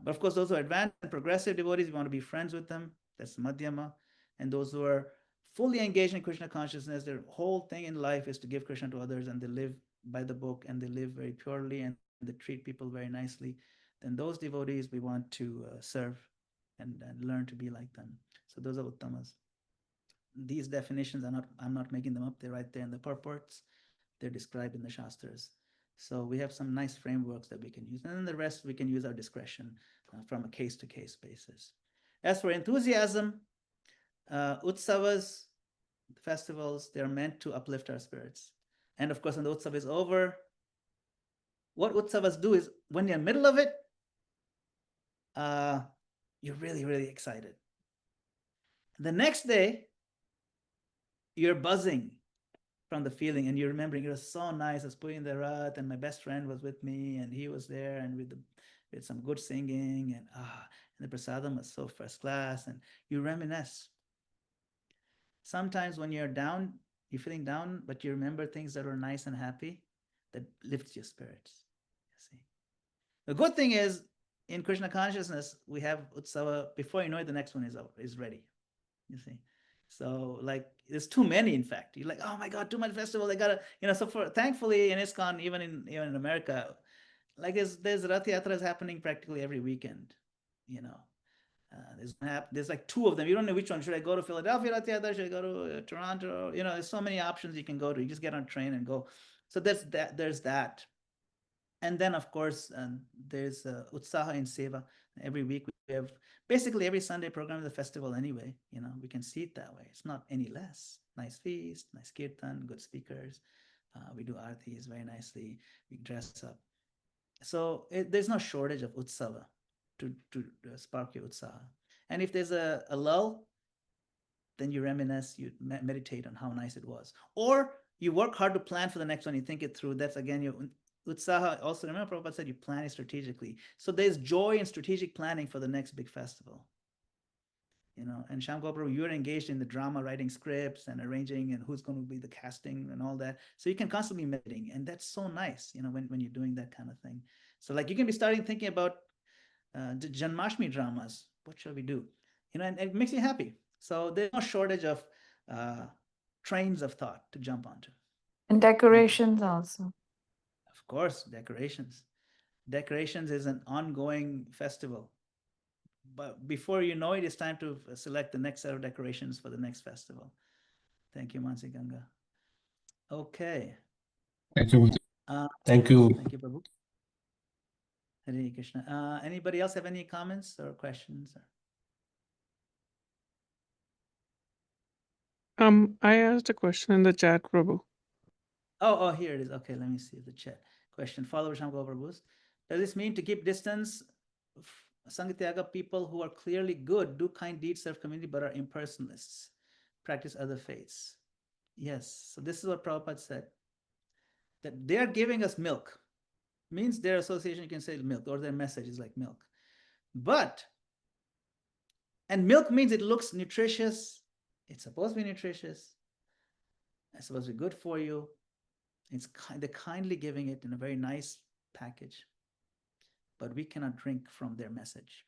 But of course, those who are advanced and progressive devotees, we want to be friends with them. That's Madhyama. And those who are fully engaged in Krishna consciousness, their whole thing in life is to give Krishna to others, and they live by the book, and they live very purely, and they treat people very nicely. Then those devotees we want to serve and learn to be like them. So those are Uttamas. These definitions I'm not making them up. They're right there in the purports. They're described in the Shastras. So we have some nice frameworks that we can use. And then the rest we can use our discretion from a case-to-case basis. As for enthusiasm, Utsavas, festivals, they're meant to uplift our spirits. And of course, when the Utsava is over, what Utsavas do is when you're in the middle of it, you're really, really excited. The next day, you're buzzing from the feeling, and you're remembering it was so nice. I was putting the rath, and my best friend was with me, and he was there, and with some good singing, and the prasadam was so first class, and you reminisce. Sometimes when you're down, you're feeling down, but you remember things that were nice and happy, that lifts your spirits. You see, the good thing is in Krishna consciousness we have Utsava. Before you know it, the next one is ready. You see. So like there's too many, in fact. You're like, oh my God, too much festival. They gotta, so thankfully in ISKCON, even in America, like there's Rath Yatras happening practically every weekend. There's like two of them. You don't know which one. Should I go to Philadelphia Rath Yatra? Should I go to Toronto? There's so many options you can go to. You just get on a train and go. So there's that. And then of course there's Utsaha in Seva. Every week we have, basically every Sunday program is a festival anyway. We can see it that way. It's not any less. Nice feast, nice kirtan, good speakers. We do artis very nicely. We dress up. So there's no shortage of Utsava to spark your Utsaha. And if there's a lull, then you reminisce, you meditate on how nice it was. Or you work hard to plan for the next one, you think it through. That's again your Utsaha. Also, remember Prabhupada said you plan it strategically. So there's joy in strategic planning for the next big festival. And Shyam Prabhu, you're engaged in the drama, writing scripts and arranging and who's going to be the casting and all that. So you can constantly be meditating, and that's so nice, when you're doing that kind of thing. So like you can be starting thinking about the Janmashtami dramas. What shall we do? And it makes you happy. So there's no shortage of trains of thought to jump onto. And decorations also. Of course, decorations. Decorations is an ongoing festival. But before you know it, it's time to select the next set of decorations for the next festival. Thank you, Mansi Ganga. Okay. Thank you. Thank you. Thank you, Prabhu. Hare Krishna. Anybody else have any comments or questions? I asked a question in the chat, Prabhu. Oh, here it is. Okay, let me see the chat. Question. Follow Visham Prabhu's. Does this mean to keep distance? Sangatyaga people who are clearly good, do kind deeds, serve community, but are impersonalists, practice other faiths. Yes. So this is what Prabhupada said. That they are giving us milk. Means their association, you can say milk, or their message is like milk. And milk means it looks nutritious. It's supposed to be nutritious. It's supposed to be good for you. They're kindly giving it in a very nice package. But we cannot drink from their message.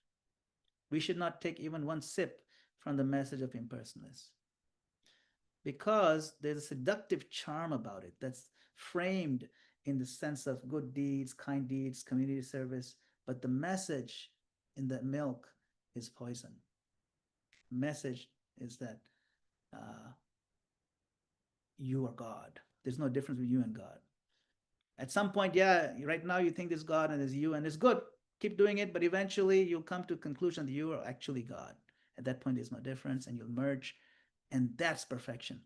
We should not take even one sip from the message of impersonalists. Because there's a seductive charm about it that's framed in the sense of good deeds, kind deeds, community service. But the message in that milk is poison. The message is that you are God. There's no difference between you and God. At some point, yeah, right now you think there's God and there's you, and it's good. Keep doing it, but eventually you'll come to a conclusion that you are actually God. At that point, there's no difference, and you'll merge, and that's perfection.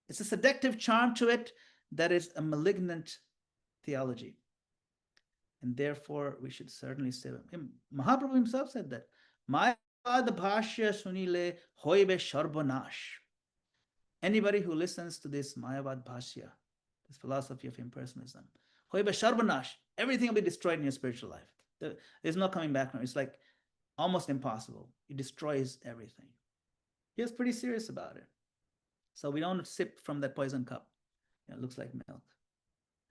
It's a seductive charm to it that is a malignant theology. And therefore, we should certainly say, Mahaprabhu himself said that, Mayavad bhashya sunile hoibe sharbanash. Anybody who listens to this Mayavad bhashya, this philosophy of impersonalism, hoibe sharbanash, everything will be destroyed in your spiritual life. There's no coming back from it. It's like almost impossible. It destroys everything. He was pretty serious about it. So we don't sip from that poison cup. It looks like milk.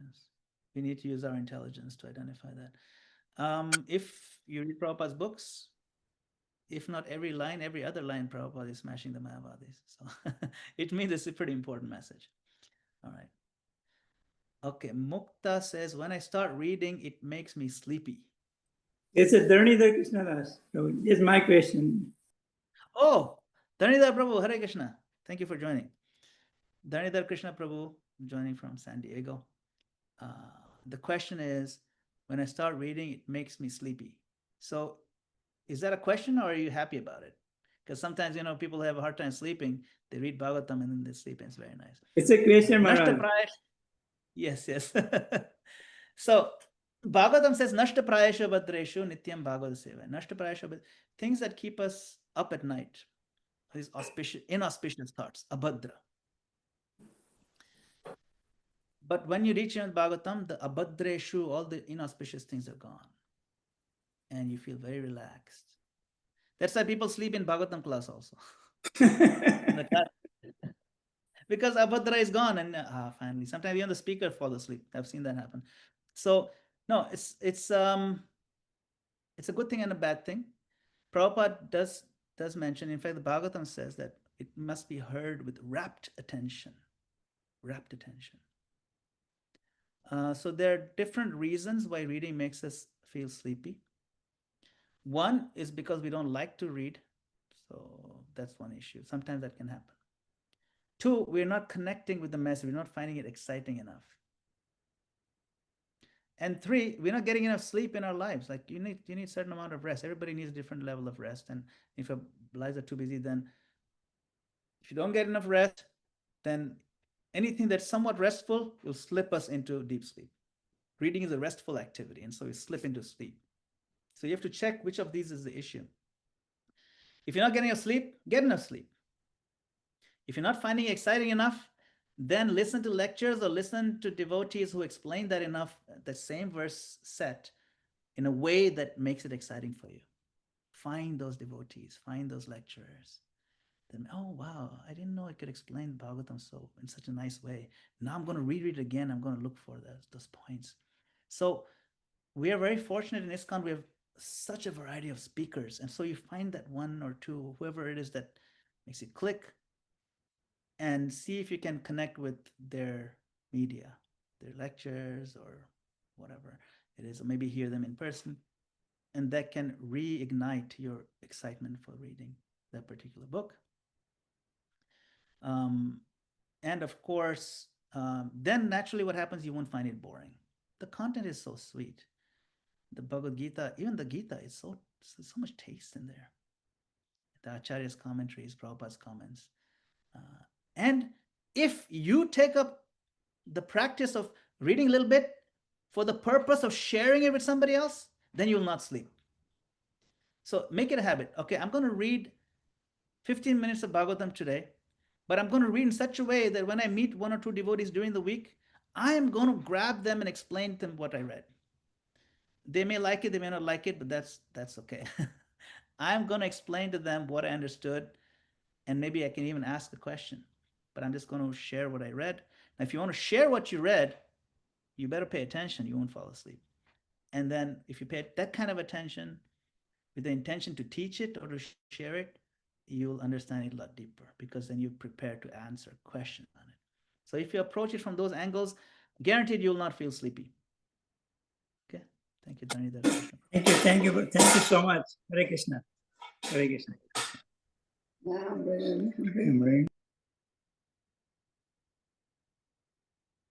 Yes. We need to use our intelligence to identify that. If you read Prabhupada's books, if not every line, every other line, Prabhupada is smashing the Mayavadis. So it means it's a pretty important message. All right. Okay, Mukta says, when I start reading, it makes me sleepy. It's a Dhanidhar Krishna Das. So here's my question. Oh, Dhanidhar Prabhu, Hare Krishna. Thank you for joining. Dhanidhar Krishna Prabhu, joining from San Diego. The question is, when I start reading, it makes me sleepy. So is that a question, or are you happy about it? Because sometimes, people have a hard time sleeping. They read Bhagavatam and then they sleep, and it's very nice. It's a question, Maharaj. Yes. So Bhagavatam says, Nashta prayasha badreshu nityam bhagavad seva. Nashta prayasha, things that keep us up at night. These inauspicious thoughts, abhadra. But when you reach in Bhagavatam, the abhadreshu, all the inauspicious things are gone. And you feel very relaxed. That's why people sleep in Bhagavatam class also. Because abhadra is gone, and finally, sometimes even the speaker falls asleep. I've seen that happen. So no, it's a good thing and a bad thing. Prabhupada does mention, in fact, the Bhagavatam says that it must be heard with rapt attention. Rapt attention. So there are different reasons why reading makes us feel sleepy. One is because we don't like to read. So that's one issue. Sometimes that can happen. Two, we're not connecting with the message. We're not finding it exciting enough. And three, we're not getting enough sleep in our lives. Like you need a certain amount of rest. Everybody needs a different level of rest. And if your lives are too busy, then if you don't get enough rest, then anything that's somewhat restful will slip us into deep sleep. Reading is a restful activity, and so we slip into sleep. So you have to check which of these is the issue. If you're not getting enough sleep, get enough sleep. If you're not finding it exciting enough, then listen to lectures or listen to devotees who explain that enough, the same verse set in a way that makes it exciting for you. Find those devotees, find those lecturers. Then, oh, wow, I didn't know I could explain Bhagavatam so in such a nice way. Now I'm going to reread it again. I'm going to look for those points. So we are very fortunate in ISKCON. We have such a variety of speakers. And so you find that one or two, whoever it is that makes it click, and see if you can connect with their media, their lectures or whatever it is, or maybe hear them in person. And that can reignite your excitement for reading that particular book. And of course, then naturally what happens, you won't find it boring. The content is so sweet. the Bhagavad Gita, even the Gita is so much taste in there. The Acharya's commentaries, Prabhupada's comments. And if you take up the practice of reading a little bit for the purpose of sharing it with somebody else, then you will not sleep. So make it a habit. Okay, I'm going to read 15 minutes of Bhagavatam today, but I'm going to read in such a way that when I meet one or two devotees during the week, I am going to grab them and explain to them what I read. They may like it, they may not like it, but that's okay. I'm going to explain to them what I understood, and maybe I can even ask a question, but I'm just going to share what I read. Now, if you want to share what you read, you better pay attention. You won't fall asleep. And then if you pay that kind of attention with the intention to teach it or to share it, you'll understand it a lot deeper, because then you're prepared to answer questions on it. So if you approach it from those angles, guaranteed you will not feel sleepy. Okay. Thank you, Dhanidhar. Thank you so much. Hare Krishna. Hare Krishna.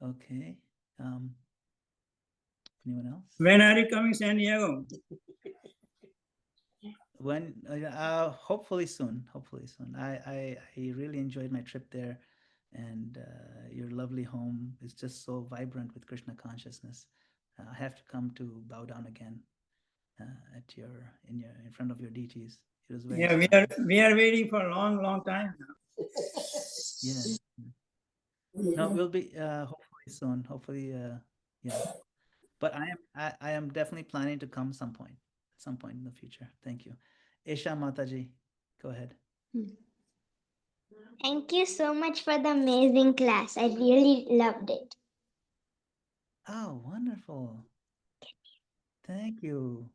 Okay. Anyone else? When are you coming, San Diego? When hopefully soon. I really enjoyed my trip there, and your lovely home is just so vibrant with Krishna consciousness. I have to come to bow down again at in front of your deities. It was very we are waiting for a long time now. Yeah. No, we'll be hopefully soon. Hopefully, yeah. But I am definitely planning to come some point in the future. Thank you. Isha Mataji, go ahead. Thank you so much for the amazing class. I really loved it. Oh, wonderful. Thank you.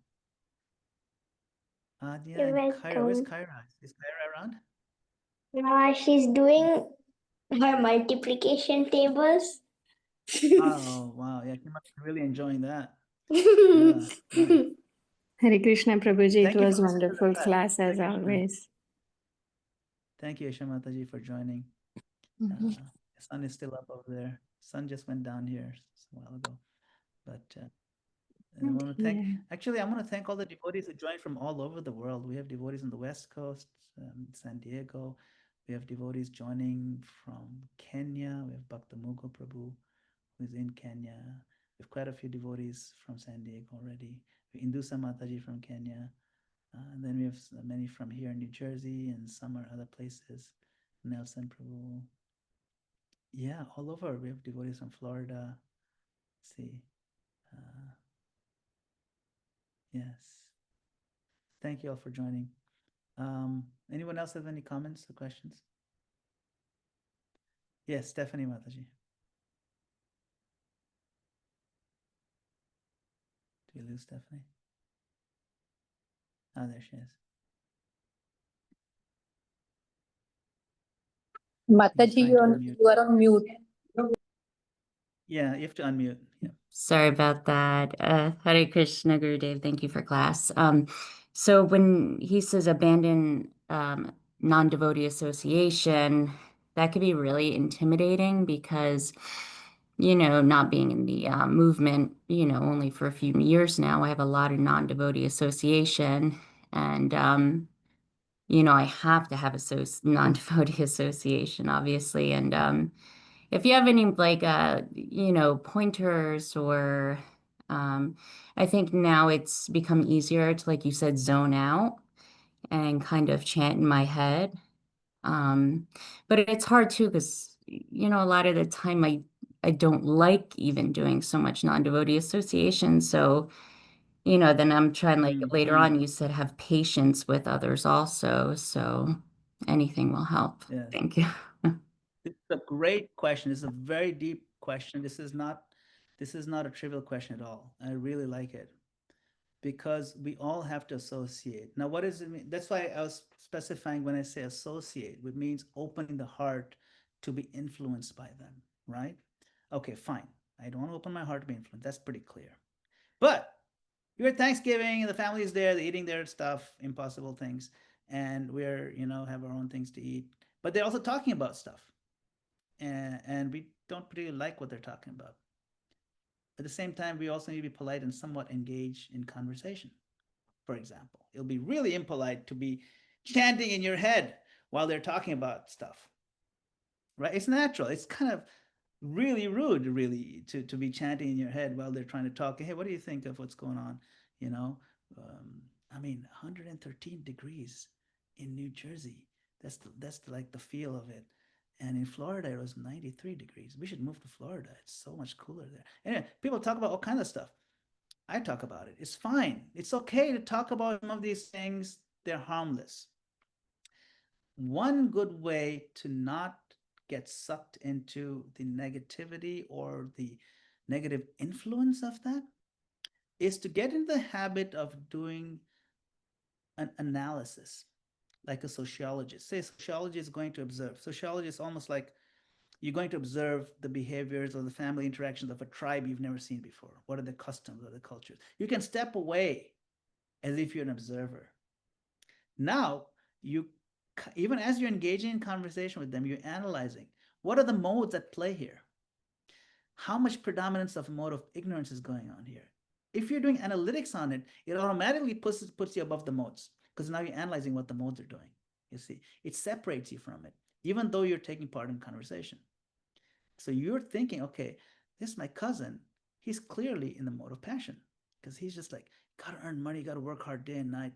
You're And Kyra, where's welcome. Kyra? Is Kyra around? She's doing her multiplication tables. Oh, wow. Yeah, she must be really enjoying that. Yeah, nice. Hare Krishna Prabhuji, Thank it you was for listening to the wonderful class as Hare Krishna. always. Thank you, Isha Mataji, for joining. Mhm. The sun is still up over there. Sun just went down here a while ago. But and I want to thank, Yeah. actually, I want to thank all the devotees who joined from all over the world. We have devotees on the West Coast, San Diego. We have devotees joining from Kenya. We have Bhakti Prabhu, who's in Kenya. We have quite a few devotees from San Diego already. Indusa Mataji from Kenya. And then we have many from here in New Jersey, and some are other places. Nelson Prabhu. Yeah, all over. We have devotees from Florida. Let's see. Yes. Thank you all for joining. Anyone else have any comments or questions? Yes, Stephanie Mataji. Did we lose Stephanie? Oh, there she is. Mataji, Trying to you are on mute. Yeah, you have to unmute. Yeah. Sorry about that. Hare Krishna, Gurudev. Thank you for class. So when he says abandon non-devotee association, that could be really intimidating because, not being in the movement, only for a few years now, I have a lot of non-devotee association, and I have to have a non-devotee association, obviously, and if you have any pointers or I think now it's become easier to, like you said, zone out and kind of chant in my head. But it's hard too because, a lot of the time I don't like even doing so much non-devotee association. So, then I'm trying, like later on, you said have patience with others also. So anything will help. Yes. Thank you. This is a great question. This is a very deep question. This is not a trivial question at all. I really like it because we all have to associate. Now, what does it mean? That's why I was specifying when I say associate, it means opening the heart to be influenced by them, right? Okay, fine. I don't want to open my heart to be influenced. That's pretty clear. But you're at Thanksgiving and the family is there, they're eating their stuff, impossible things, and we're, have our own things to eat. But they're also talking about stuff. And we don't really like what they're talking about. At the same time, we also need to be polite and somewhat engage in conversation. For example, it'll be really impolite to be chanting in your head while they're talking about stuff, right? It's natural. It's kind of really rude, really, to be chanting in your head while they're trying to talk. Hey, what do you think of what's going on? You know, I mean, 113 degrees in New Jersey. That's like the feel of it. And in Florida, it was 93 degrees. We should move to Florida. It's so much cooler there. Anyway, people talk about all kinds of stuff. I talk about it. It's fine. It's okay to talk about some of these things. They're harmless. One good way to not get sucked into the negativity or the negative influence of that is to get in the habit of doing an analysis, like a sociologist. Say a sociologist is going to observe. Sociology is almost like you're going to observe the behaviors or the family interactions of a tribe you've never seen before. What are the customs, what are the cultures? You can step away as if you're an observer. Now, even as you're engaging in conversation with them, you're analyzing, what are the modes at play here? How much predominance of a mode of ignorance is going on here? If you're doing analytics on it, it automatically puts you above the modes, because now you're analyzing what the modes are doing. You see, it separates you from it, even though you're taking part in conversation. So you're thinking, okay, this is my cousin. He's clearly in the mode of passion, because he's just like, gotta earn money, gotta work hard day and night.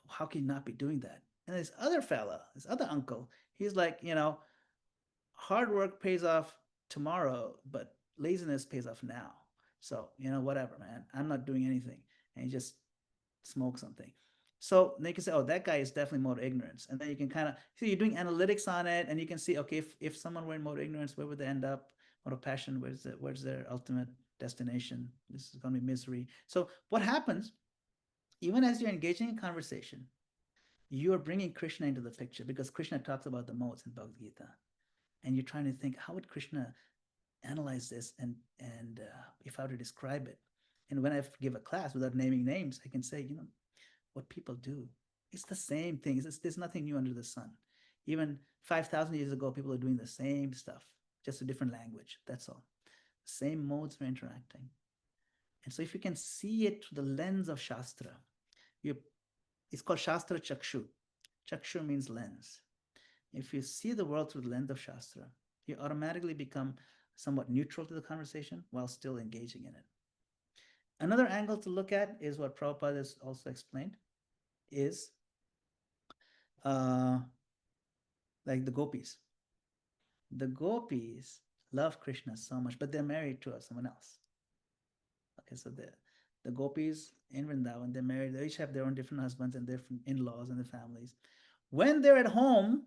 How can you not be doing that? And this other fella, this other uncle, he's like, you know, hard work pays off tomorrow, but laziness pays off now. So, you know, whatever, man, I'm not doing anything. And he just smokes something. So they can say, oh, that guy is definitely mode of ignorance. And then you can kind of see, you're doing analytics on it, and you can see, okay, if someone were in mode of ignorance, where would they end up? Mode of passion, where's their ultimate destination? This is going to be misery. So what happens, even as you're engaging in conversation, you are bringing Krishna into the picture, because Krishna talks about the modes in Bhagavad Gita. And you're trying to think, how would Krishna analyze this? And if I were to describe it, and when I give a class without naming names, I can say, you know, what people do, it's the same thing. There's nothing new under the sun. Even 5,000 years ago, people are doing the same stuff, just a different language. That's all. Same modes are interacting. And so if you can see it through the lens of Shastra, it's called Shastra Chakshu. Chakshu means lens. If you see the world through the lens of Shastra, you automatically become somewhat neutral to the conversation while still engaging in it. Another angle to look at is what Prabhupada has also explained, is like the gopis. The gopis love Krishna so much, but they're married to someone else. Okay, so the gopis in Vrindavan, they're married, they each have their own different husbands and different in-laws and their families. When they're at home,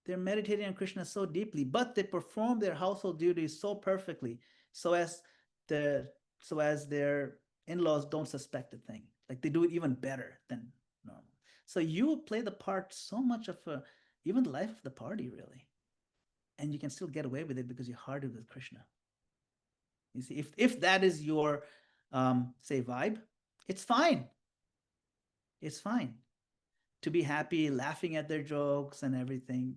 they're meditating on Krishna so deeply, but they perform their household duties so perfectly, so as their in-laws don't suspect a thing. Like they do it even better than normal. So you play the part so much of even the life of the party, really. And you can still get away with it because your heart is with Krishna. You see, if that is your, say, vibe, it's fine. It's fine to be happy, laughing at their jokes and everything.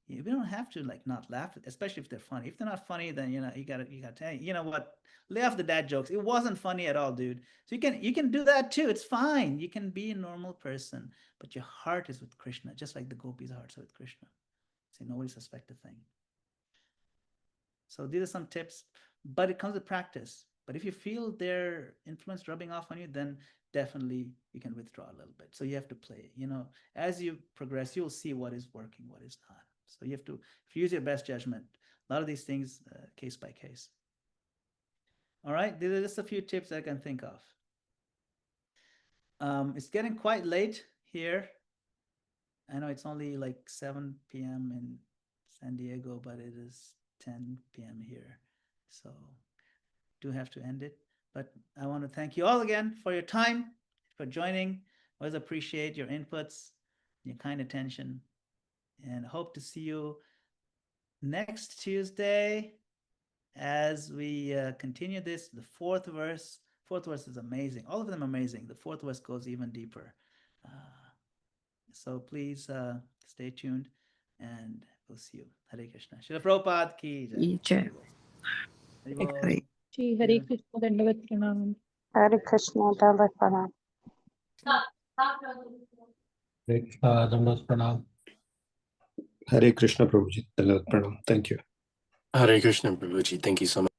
We don't have to like not laugh, especially if they're funny. If they're not funny, then you gotta tell you know what, lay off the dad jokes. It wasn't funny at all, dude. So you can do that too. It's fine. You can be a normal person, but your heart is with Krishna, just like the gopis' hearts are with Krishna. See, nobody suspect a thing. So these are some tips, but it comes with practice. But if you feel their influence rubbing off on you, then definitely you can withdraw a little bit. So you have to play, you know, as you progress, you'll see what is working, what is not. So you have to use your best judgment. A lot of these things, case by case. All right, these are just a few tips I can think of. It's getting quite late here. I know it's only like 7 p.m. in San Diego, but it is 10 p.m. here. So do have to end it. But I want to thank you all again for your time, for joining. Always appreciate your inputs, your kind attention, and hope to see you next Tuesday as we continue this. The fourth verse is amazing. All of them amazing. The fourth verse goes even deeper. So please stay tuned, and we'll see you. Hare Krishna. Srila Prabhupada ki jai. Jai. Hare Bol. Hare. Ji Hare Krishna Dandavat Pranam. Hare Krishna, Dandavat Pranam. Dandavat Pranam. Hare Krishna Prabhuji. Dandavat Pranam. Thank you. Hare Krishna, Prabhuji. Thank you so much.